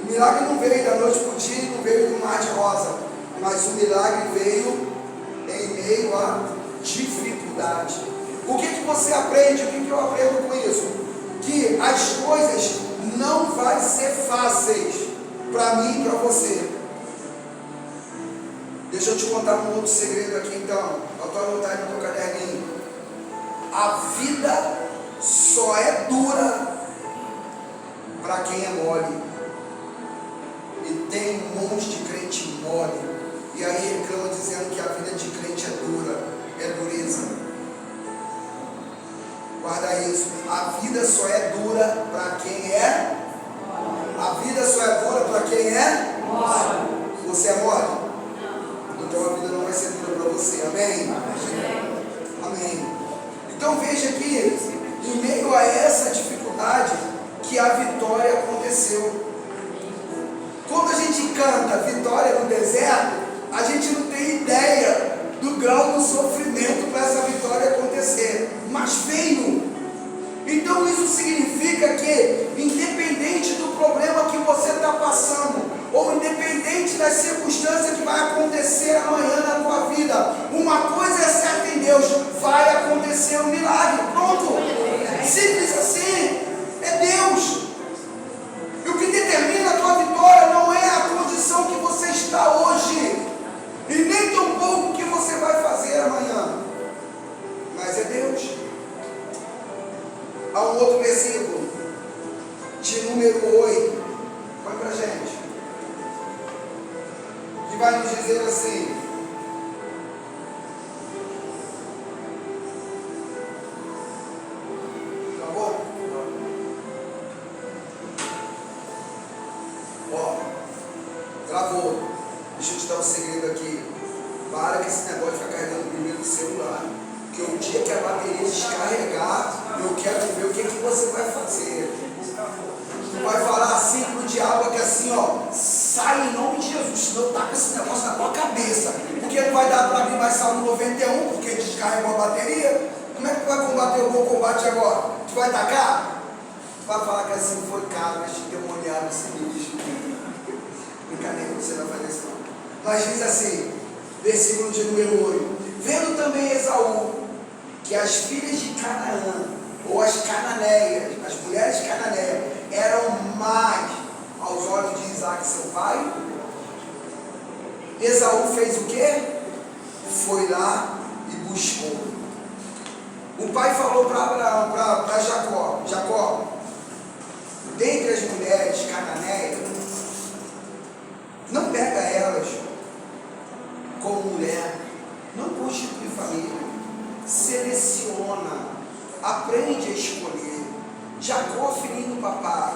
[SPEAKER 1] O milagre não veio da noite para o dia, não veio do mar de rosa, mas o milagre veio em meio a dificuldade. O que você aprende? O que eu aprendo com isso? Que as coisas não vão ser fáceis para mim e para você. Deixa eu te contar um outro segredo aqui então. Eu estou anotando no teu caderninho. A vida só é dura para quem é mole. E tem um monte de crente mole. E aí reclama dizendo que a vida de crente é dura, é dureza. Guarda isso. A vida só é dura para quem é. A vida só é dura para quem é. Você é mole? Então a vida não vai você. Amém? Amém. Então veja que em meio a essa dificuldade que a vitória aconteceu. Quando a gente canta vitória no deserto, a gente não tem ideia do grau do sofrimento para essa vitória acontecer, mas veio. Então isso significa que, independente do problema que você está passando, ou independente das circunstâncias que vai acontecer amanhã na tua vida, uma coisa é certa em Deus: vai acontecer um milagre. Pronto, simples assim. É Deus. E o que determina a tua vitória não é a condição que você está hoje, e nem tampouco o que você vai fazer amanhã, mas é Deus. Há um outro versículo, de número 8, põe pra gente, que vai nos dizer assim: acabou? Ó, travou. Deixa eu te dar um segredo aqui. Para que esse negócio de ficar carregando primeiro no celular, porque o dia que a bateria descarregar, eu quero ver o que você vai fazer. Tu vai falar assim pro diabo que assim, ó, sai em nome de Jesus, senão tá com esse negócio na tua cabeça, porque não vai dar para abrir mais Salmo 91, porque descarregou a bateria. Como é que tu vai combater o bom combate agora? Tu vai tacar? Tu vai falar que assim foi cabras demoniadas esse bicho. Brincadeira, você não vai fazer isso não. Mas diz assim, versículo de número 8: vendo também Esaú que as filhas de Canaã, ou as cananeias, as mulheres cananeias, eram mais aos olhos de Isaac, seu pai, Esaú fez o quê? Foi lá e buscou. O pai falou para Abraão, para Jacó: Jacó, dentre as mulheres cananeias, não pega elas como mulher, não constitui família, seleciona, aprende a escolher. Jacó, filhinho do papai,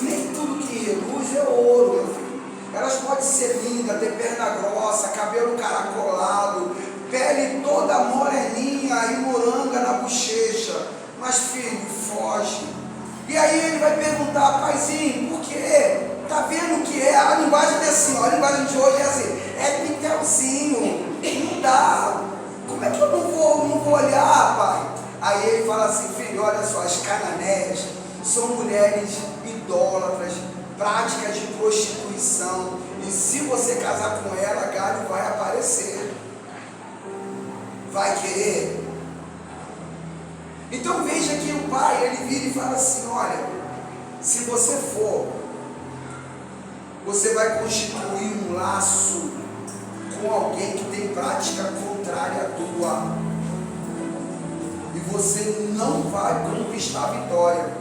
[SPEAKER 1] nem tudo que reluz é ouro, meu filho. Elas podem ser lindas, ter perna grossa, cabelo caracolado, pele toda moreninha e moranga na bochecha, mas filho, foge. E aí ele vai perguntar: paizinho, por quê? Tá vendo o que é? A linguagem é assim, ó, a linguagem de hoje é assim: é pitelzinho, não dá. Como é que eu não vou olhar, pai? Aí ele fala assim: filho, olha só, as cananeias são mulheres idólatras, práticas de prostituição, e se você casar com ela, galho vai aparecer. Vai querer? Então veja que o pai, ele vira e fala assim: olha, se você for, você vai constituir um laço com alguém que tem prática contrária à tua, e você não vai conquistar a vitória,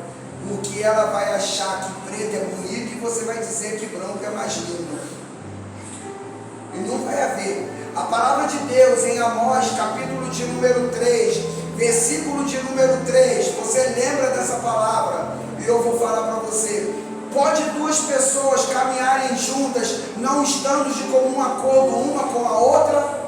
[SPEAKER 1] porque ela vai achar que preto é bonito e você vai dizer que branco é mais lindo, e não vai haver. A palavra de Deus em Amós, capítulo de número 3, versículo de número 3, você lembra dessa palavra? E eu vou falar para você: pode duas pessoas caminharem juntas, não estando de comum acordo uma com a outra?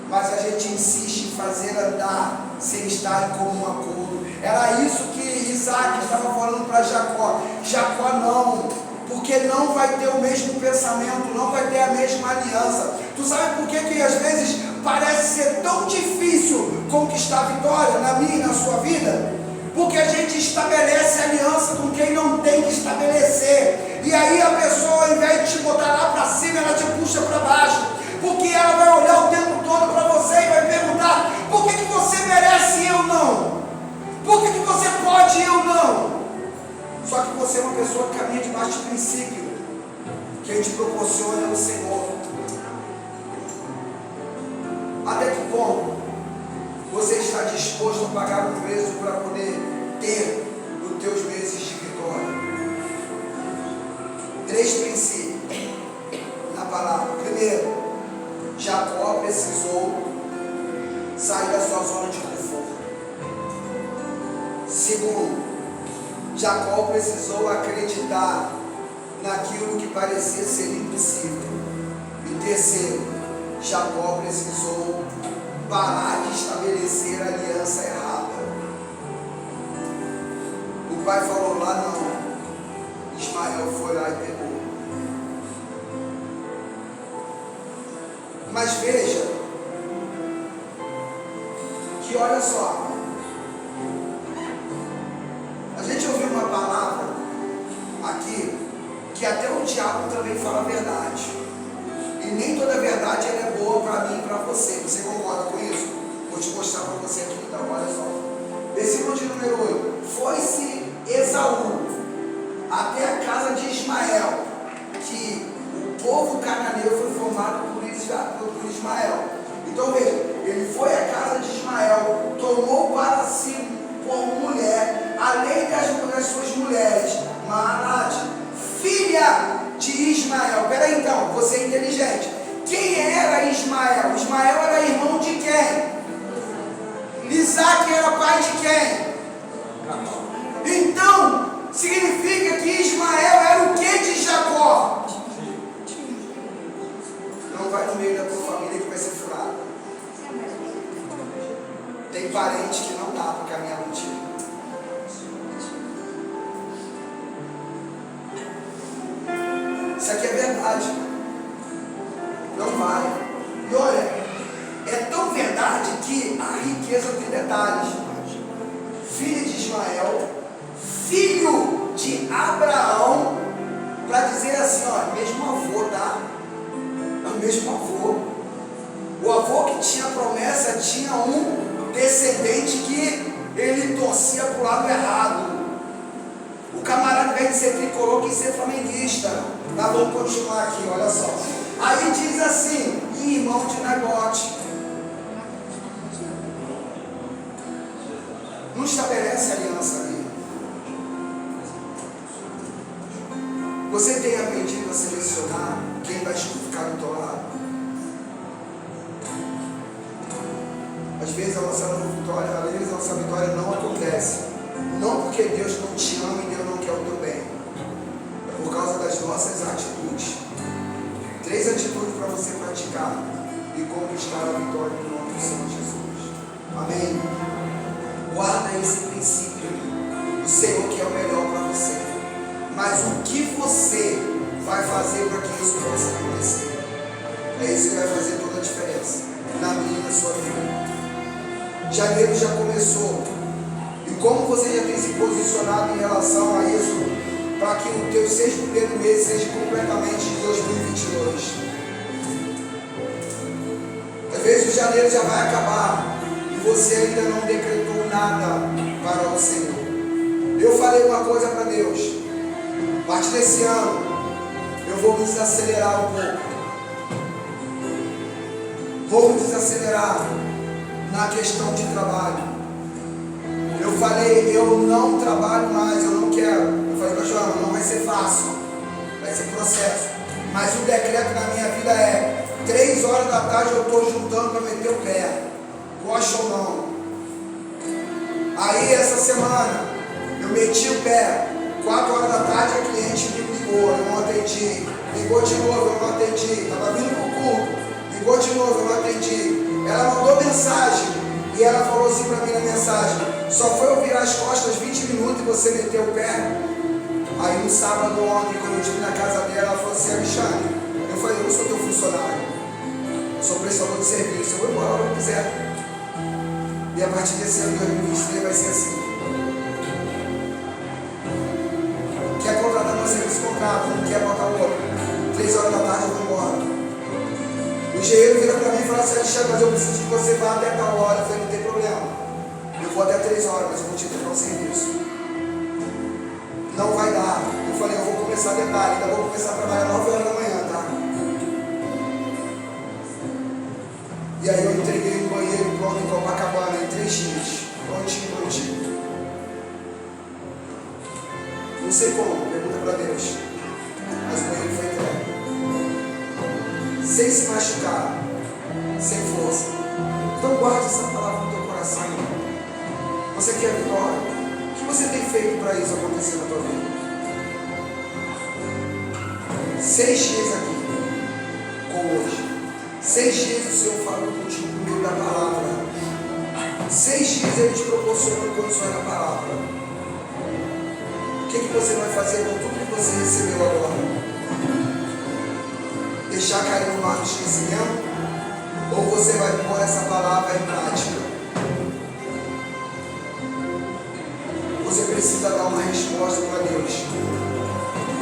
[SPEAKER 1] Mas a gente insiste em fazer andar sem estar em comum acordo. Era isso que Isaac estava falando para Jacó. Jacó não, porque não vai ter o mesmo pensamento, não vai ter a mesma aliança. Tu sabe por que às vezes parece ser tão difícil conquistar a vitória na minha e na sua vida? Porque a gente estabelece aliança com quem não tem que estabelecer. E aí a pessoa, ao invés de te botar lá para cima, ela te puxa para baixo. Porque ela vai olhar o tempo todo para você e vai perguntar: por que você merece e eu não? Por que você pode e eu não? Só que você é uma pessoa que caminha debaixo de princípio que a gente proporciona ao Senhor. Até que ponto você está disposto a pagar um preço para poder ter os teus meses de vitória? 3 princípios na palavra. Primeiro, Jacó precisou sair da sua zona de conforto. Segundo, Jacó precisou acreditar naquilo que parecia ser impossível. E terceiro, Jacó precisou parar de estabelecer a aliança errada. O pai falou lá não. Ismael foi lá e pegou. Mas veja que olha só, a gente ouviu uma palavra aqui que até o diabo também fala a verdade. E nem toda verdade ela é boa para mim e para você. Você concorda com isso? Vou te mostrar para você aqui então, olha só. Versículo de número 8. Foi-se Esaú até a casa de Ismael, que o povo cananeu foi formado por Ismael. Então veja, ele foi à casa de Ismael, tomou para si como mulher, além das suas mulheres, Mahalate, filha de Ismael. Peraí então, você é inteligente. Quem era Ismael? Ismael era irmão de quem? Isaac era pai de quem? Então, significa que Ismael era o que de Jacó? Não vai no meio da tua família que vai ser furado. Tem parente que não dá para caminhar contigo. Isso aqui é verdade. Não vai. E olha, é tão verdade que a riqueza tem detalhes. Filho de Ismael, filho de Abraão, para dizer assim, ó, mesmo avô, tá? É o mesmo avô. O avô que tinha promessa tinha um descendente que ele torcia para o lado errado. O camarada, ao invés de ser tricolor, quis ser flamenguista. Mas vamos continuar aqui, olha só. Aí diz assim, irmão de Nabote. Não estabelece aliança ali. Você tem aprendido a selecionar quem vai ficar do teu lado? Às vezes a nossa vitória não acontece. Não porque Deus não te ama e Deus não quer o teu bem. É por causa das nossas atitudes. 3 atitudes para você praticar e conquistar a vitória no nome do Senhor Jesus. Amém? Guarda esse princípio. O Senhor quer o melhor para você. Mas o que você vai fazer para que isso possa acontecer? É isso que vai fazer toda a diferença na minha e na sua vida. Janeiro já começou. E como você já tem se posicionado em relação a isso, para que o teu 6 primeiros meses seja completamente de 2022. Às vezes o janeiro já vai acabar e você ainda não decretou nada para o Senhor. Eu falei uma coisa para Deus: a partir desse ano eu vou me desacelerar um pouco. Vou me desacelerar na questão de trabalho. Eu falei, eu não trabalho mais, eu não quero. Eu falei para Joana, não vai ser fácil, vai ser processo. Mas o decreto na minha vida é 3 horas da tarde eu estou juntando para meter o pé. Gosta ou não? Aí essa semana eu meti o pé. 4 horas da tarde a cliente me ligou, eu não atendi. Ligou de novo, eu não atendi. Estava vindo para o culto. Ligou de novo, eu não atendi. Ela mandou mensagem e ela falou assim para mim na mensagem: só foi eu virar as costas 20 minutos e você meteu o pé. Aí no sábado ontem, quando eu estive na casa dela, ela falou assim: Alexandre, eu falei, eu não sou teu funcionário, eu sou prestador de serviço, eu vou embora a hora que eu quiser. E a partir desse ano de 2023 vai ser assim. Quer contratar meu serviço, contrato, não quer botar o outro. 3 horas da tarde eu vou embora. O engenheiro vira para mim e fala assim: Alexandre, mas eu preciso que você vá até tal hora. Eu falei, não tem problema, eu vou até 3 horas, mas eu vou te entregar o serviço. Não vai dar. Eu falei, eu vou começar detalhe, ainda vou começar a trabalhar 9 horas da manhã, tá? E aí eu entreguei no banheiro pronto em Copacabana em 3 dias. Prontinho. Não sei como, pergunta para Deus. Mas o banheiro foi entregue. Sem se machucar, sem força. Então guarde essa palavra no teu coração. Você quer vitória? O que você tem feito para isso acontecer na tua vida? 6 dias aqui, com hoje. 6 dias o Senhor falou contigo por meio da palavra. 6 dias Ele te proporcionou condições na palavra. O que você vai fazer com tudo que você recebeu agora? Deixar cair no mar do esquecimento? Ou você vai pôr essa palavra em prática? Você precisa dar uma resposta para Deus.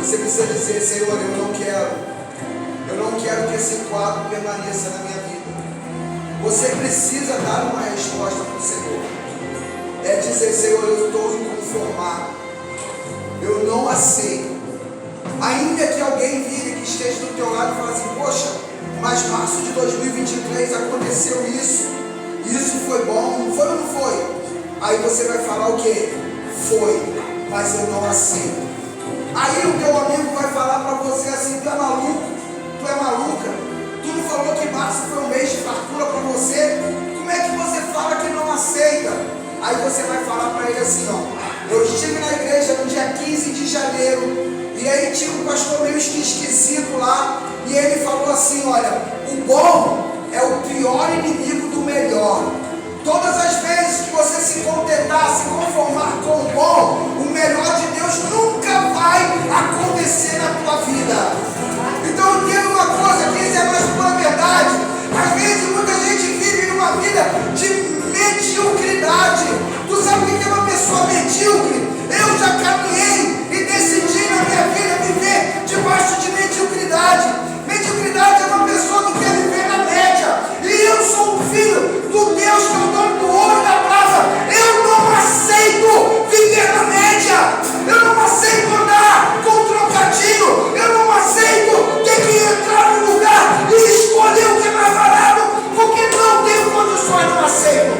[SPEAKER 1] Você precisa dizer: Senhor, eu não quero que esse quadro permaneça na minha vida. Você precisa dar uma resposta para o Senhor. É dizer: Senhor, eu estou inconformado, eu não aceito. Ainda que alguém vire, que esteja do teu lado e fale assim: poxa, mas março de 2023 aconteceu isso foi bom, não foi ou não foi? Aí você vai falar o quê? Foi, mas eu não aceito. Aí o teu amigo vai falar para você assim: tu é maluco, tu é maluca, tu não falou que março foi um mês de fartura para você? Como é que você fala que não aceita? Aí você vai falar para ele assim: ó, eu estive na igreja no dia 15 de janeiro, e aí tinha um pastor meio esquisito lá, e ele falou assim: olha, o bom é o pior inimigo do melhor. Todas as vezes que você se contentar, se conformar com o bom, o melhor de Deus nunca vai acontecer na tua vida. Então entenda uma coisa, que isso é mais pura verdade. Às vezes muita gente vive numa vida de mediocridade. Tu sabe o que é uma pessoa medíocre? Eu já caminhei e decidi na minha vida viver debaixo de mediocridade. Mediocridade é uma pessoa que quer viver na média. E eu sou um filho do Deus que é o dono do ouro e da prata. Eu não aceito viver na média. Eu não aceito andar com trocadilho. Eu não aceito ter que entrar no lugar e escolher o que é mais barato, porque não tenho condições, não aceito.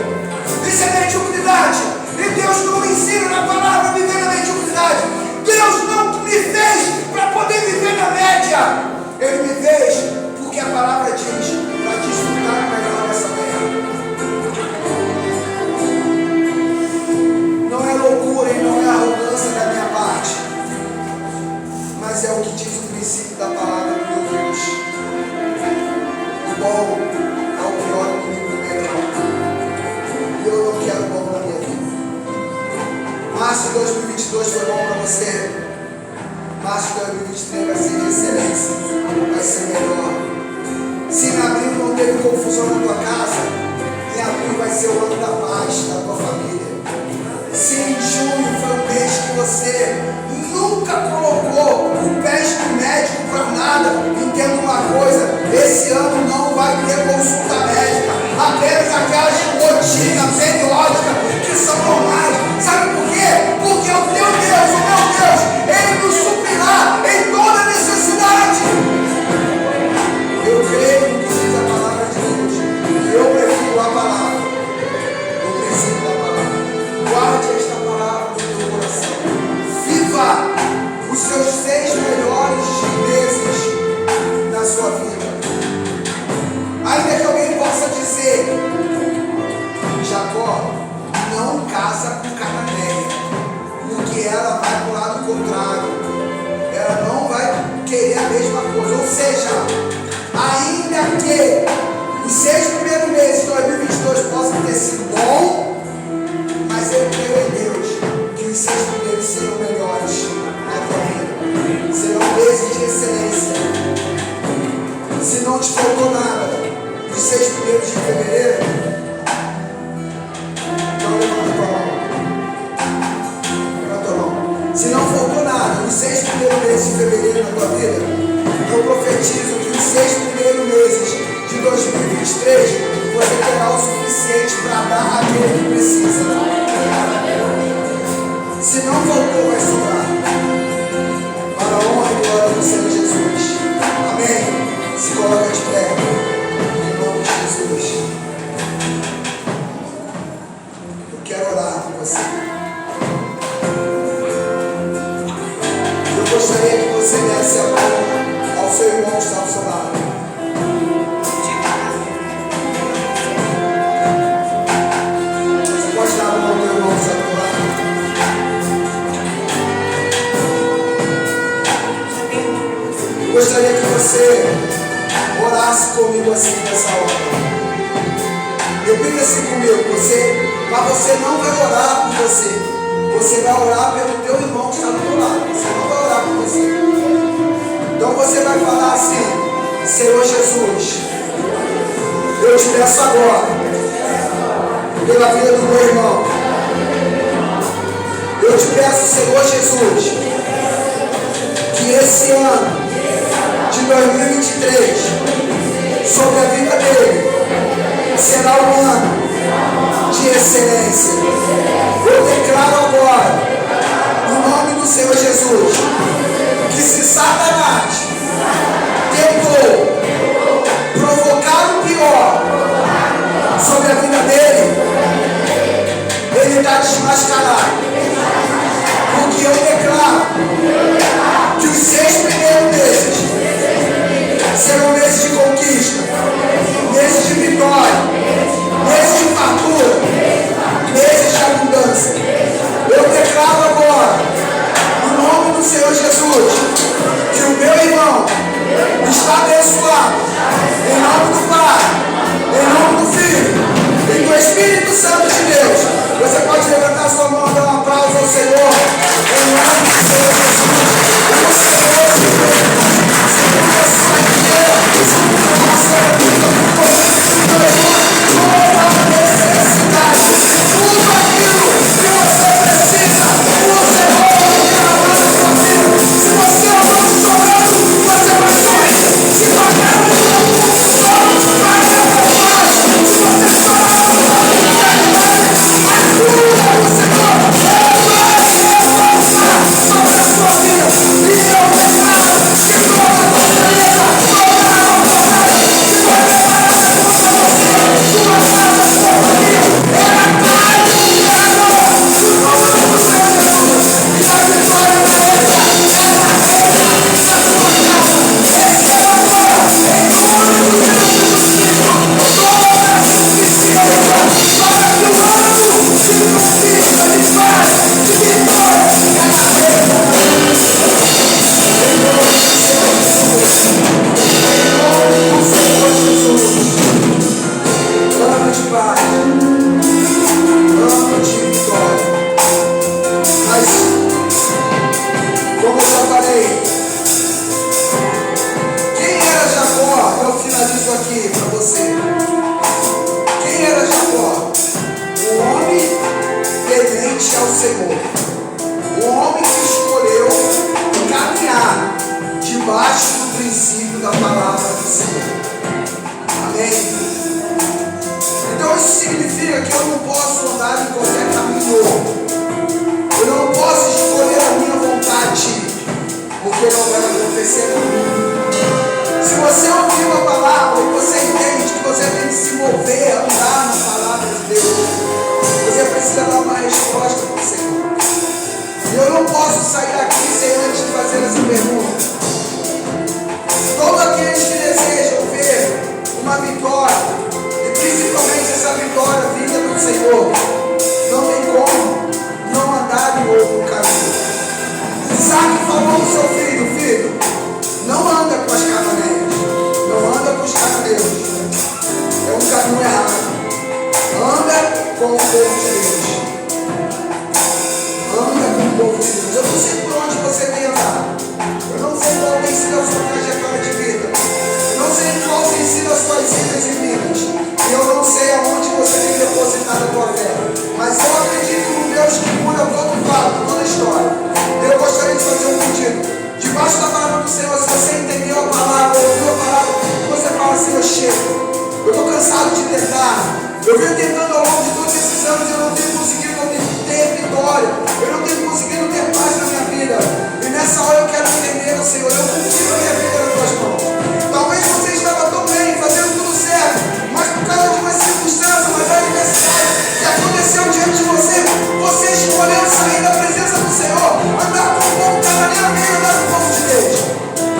[SPEAKER 1] Isso é mediocridade. E Deus não me ensina na palavra a viver na mediocridade. Deus não me fez para poder viver na média. Ele me fez porque a palavra diz para desfrutar o melhor dessa terra. Não é loucura e não é arrogância da minha parte, mas é o que diz o princípio da palavra do meu Deus. O bom é o pior inimigo do melhor. E eu não quero bom na minha vida. Março de 2022 foi bom para você. Março de 2023 vai ser de excelência, vai ser melhor. Se em abril não teve confusão na tua casa, em abril vai ser o ano da paz da tua família. Se em junho foi um mês que você nunca colocou o pé no médico para nada, entenda uma coisa: esse ano não vai ter consulta médica, apenas aquelas rotinas periódicas que são normais. Sabe por quê? Porque o teu Deus, o meu Deus, Ele nos suprirá em toda necessidade. Eu creio no que diz a palavra de Deus. Eu prefiro a palavra, o princípio da palavra. Guarde esta palavra no teu coração. Viva os seus 6 melhores meses na sua vida. Ainda que alguém possa dizer: Jacó não casa com Cananeia, porque ela vai para o lado contrário, ela não vai querer a mesma coisa. Ou seja, ainda que os 6 primeiros meses de 2022 possam ter sido bons, mas eu creio em Deus que os 6 primeiros serão melhores na tua vida, serão meses de excelência. Se não te faltou nada os 6 primeiros de fevereiro, se não faltou nada nos 6 primeiros meses de fevereiro na tua vida, eu profetizo que os 6 primeiros meses de 2023 você terá o suficiente para dar aquele que precisa. Se não faltou, vai sobrar. Para a honra e glória do Senhor Jesus. Amém. Se coloca de pé. Em nome de Jesus. Eu quero orar por você. Eu gostaria que você desse a mão ao seu irmão que está ao seu lado. Você pode dar a mão ao teu irmão que está ao seu lado? Eu gostaria que você orasse comigo assim nessa hora. Repita assim comigo, mas você não vai orar por você. Você vai orar pelo teu irmão que está do teu lado. Você não vai orar por você. Então você vai falar assim: Senhor Jesus, eu te peço agora, pela vida do meu irmão. Eu te peço, Senhor Jesus, que esse ano de 2023, sobre a vida dele, será um ano de excelência. Eu declaro agora, no nome do Senhor Jesus, que se Satanás tentou provocar o pior sobre a vida dele, ele está desmascarado. Porque eu declaro que os 6 primeiros meses serão meses de conquista, meses de vitória, meses de fartura, meses de abundância. Eu declaro agora, no nome do Senhor Jesus, que o meu irmão está abençoado, em nome do Pai, em nome do Filho e do Espírito Santo de Deus. Você pode levantar sua mão e dar um aplauso ao Senhor, em nome do Senhor Jesus. O Senhor te deu, segundo a sua riqueza, segundo a sua toda a necessidade, tudo aquilo que você precisa, o Senhor vai derramar na sua vida. Se você é um chorando, você vai sorrir. Se você é um choro, vai derramar mais. Se você chora, a cura do Senhor vai repousar sobre a sua vida. E eu declaro que toda a pobreza, toda a autoridade que foi preparada por você, sua casa, sua família, ela cai e agora, no nome do Senhor Jesus, e a vitória dele, ela reina na sua casa. Receba agora, em nome do Senhor Jesus, toda a suficiência para que o ano de conquista, de paz, de vitória, ela reina. Em nome do Senhor Jesus, em nome do Senhor Jesus, ano de paz, ano de vitória. Mas, como eu já falei, quem era Jacó? Eu finalizo aqui para você. Quem era Jacó? Um homem temente ao Senhor. Um homem que escolheu caminhar debaixo do princípio da palavra do Senhor. Amém? Então isso significa que eu não posso andar em qualquer caminho. Eu não posso escolher a minha vontade, porque não vai acontecer nada. Se você ouviu a palavra e você entende que você tem que se mover, andar na palavra de Deus, você precisa dar uma resposta para o Senhor. E eu não posso sair daqui sem antes de fazer essa pergunta. Todos aqueles que desejam ver uma vitória, e principalmente essa vitória vinda do Senhor, não tem como não andar em outro caminho. Isaac falou ao seu filho: filho, não anda com as cananeiras, não anda com os cananeus, é um caminho errado. Anda com o povo de Deus. Anda com o povo de Deus. Eu não sei por onde você tem andado. Eu não sei qual tem sido a sua trajetória de vida. Eu não sei qual tem sido as suas idas e vindas. E eu não sei aonde você tem depositado a tua fé. Mas eu acredito no Deus que muda todo o fato, toda a história. Eu gostaria de fazer um pedido. Debaixo da palavra do Senhor, se você entendeu a palavra, ouviu a palavra, você fala assim: eu chego. Eu estou cansado de tentar. Eu venho tentando ao longo de todos esses anos e eu não tenho conseguido ter vitória. Eu não tenho conseguido ter paz na minha vida. E nessa hora eu quero entender, Senhor, eu confio a minha vida nas tuas mãos. Talvez você estava tão bem, fazendo tudo certo, mas por causa de uma circunstância, uma adversidade que aconteceu diante de você, você escolheu sair da presença do Senhor, andar com o povo cananeiro, andar com o povo de Deus.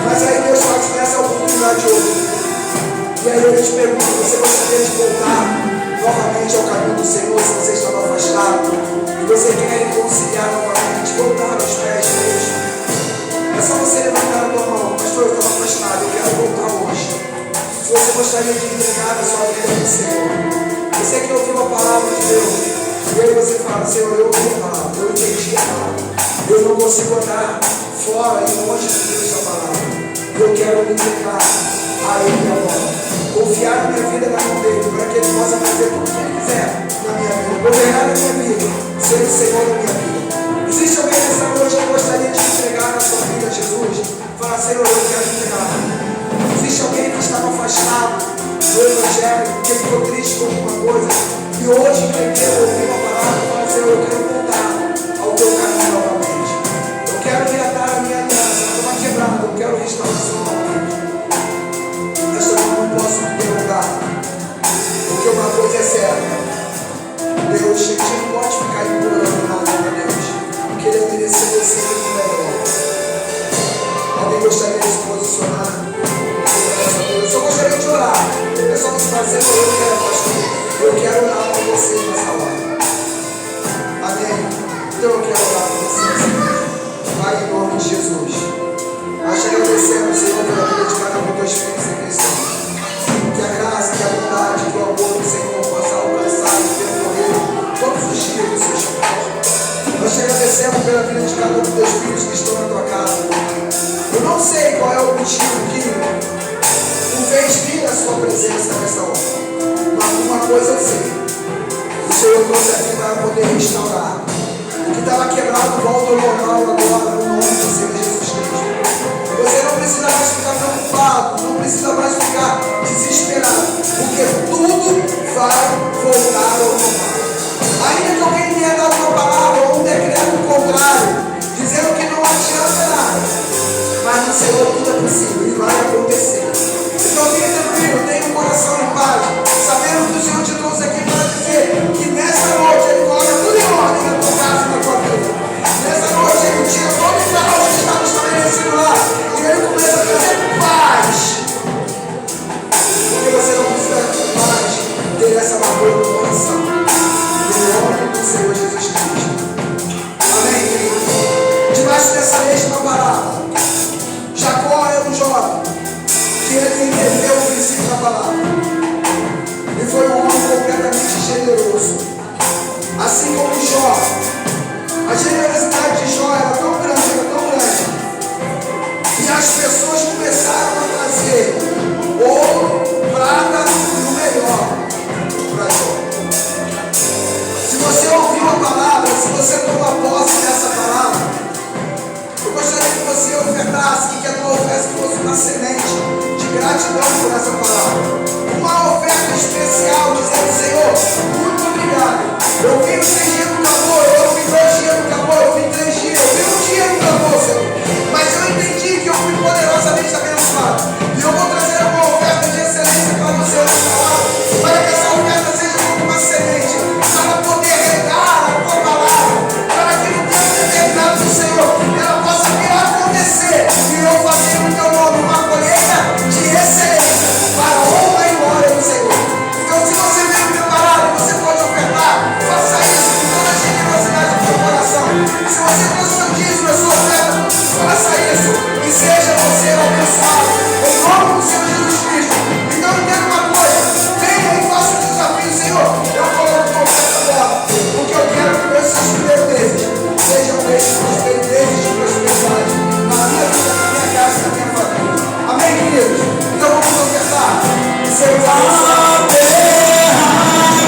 [SPEAKER 1] Mas aí Deus faz essa oportunidade hoje. E aí eu te pergunto: você gostaria de voltar novamente ao caminho do Senhor, se você estava afastado, e você quer reconciliar novamente, voltar aos pés de Deus? É só você levantar a tua mão: pastor, eu estava afastado, eu quero voltar hoje. Se gostaria de entregar a sua vida ao Senhor? Você que ouviu a palavra de Deus, e aí você fala, Senhor, eu ouvi a palavra, eu entendi a palavra, eu não consigo andar fora e longe de Deus a palavra, eu quero me entregar a Ele agora, confiar a minha vida na mão dEle, para que Ele possa fazer tudo o que Ele quiser na minha vida, governar a minha vida, ser o Senhor da minha vida. Existe alguém nessa noite que gostaria de entregar a sua vida a Jesus? Fala, Senhor, eu quero entregar. Existe alguém que estava afastado do Evangelho, que ficou triste com alguma coisa, e hoje entendeu, ouviu a palavra e fala, Senhor, eu quero voltar ao teu caminho novamente. Eu quero reatar a minha aliança, ela estava quebrada, eu quero restauração novamente. Mas eu não posso me derrubar, porque uma coisa é certa, Deus, a gente não pode ficar implorando nada para Deus, porque Ele é merecedor sempre do melhor. Alguém gostaria de se posicionar? Eu só gostaria de orar. O pessoal está fazendo, eu quero, pastor. Eu quero orar por você nessa hora. Amém? Então eu quero orar por você. Pai, em nome de Jesus. Nós te agradecemos, Senhor, pela vida de cada um dos teus filhos em Cristo. Que a graça, que a bondade, que o amor do Senhor possa alcançar e percorrer todos os dias dos seus filhos. Nós te agradecemos pela vida de cada um dos teus filhos que estão na tua casa. Eu não sei qual é o motivo que tu fez vir a sua presença nessa hora. Mas uma coisa eu sei. O Senhor trouxe aqui para poder restaurar. O que estava quebrado volta ao normal agora, no nome do Senhor Jesus Cristo. Você não precisa mais ficar preocupado, não precisa mais ficar desesperado, porque tudo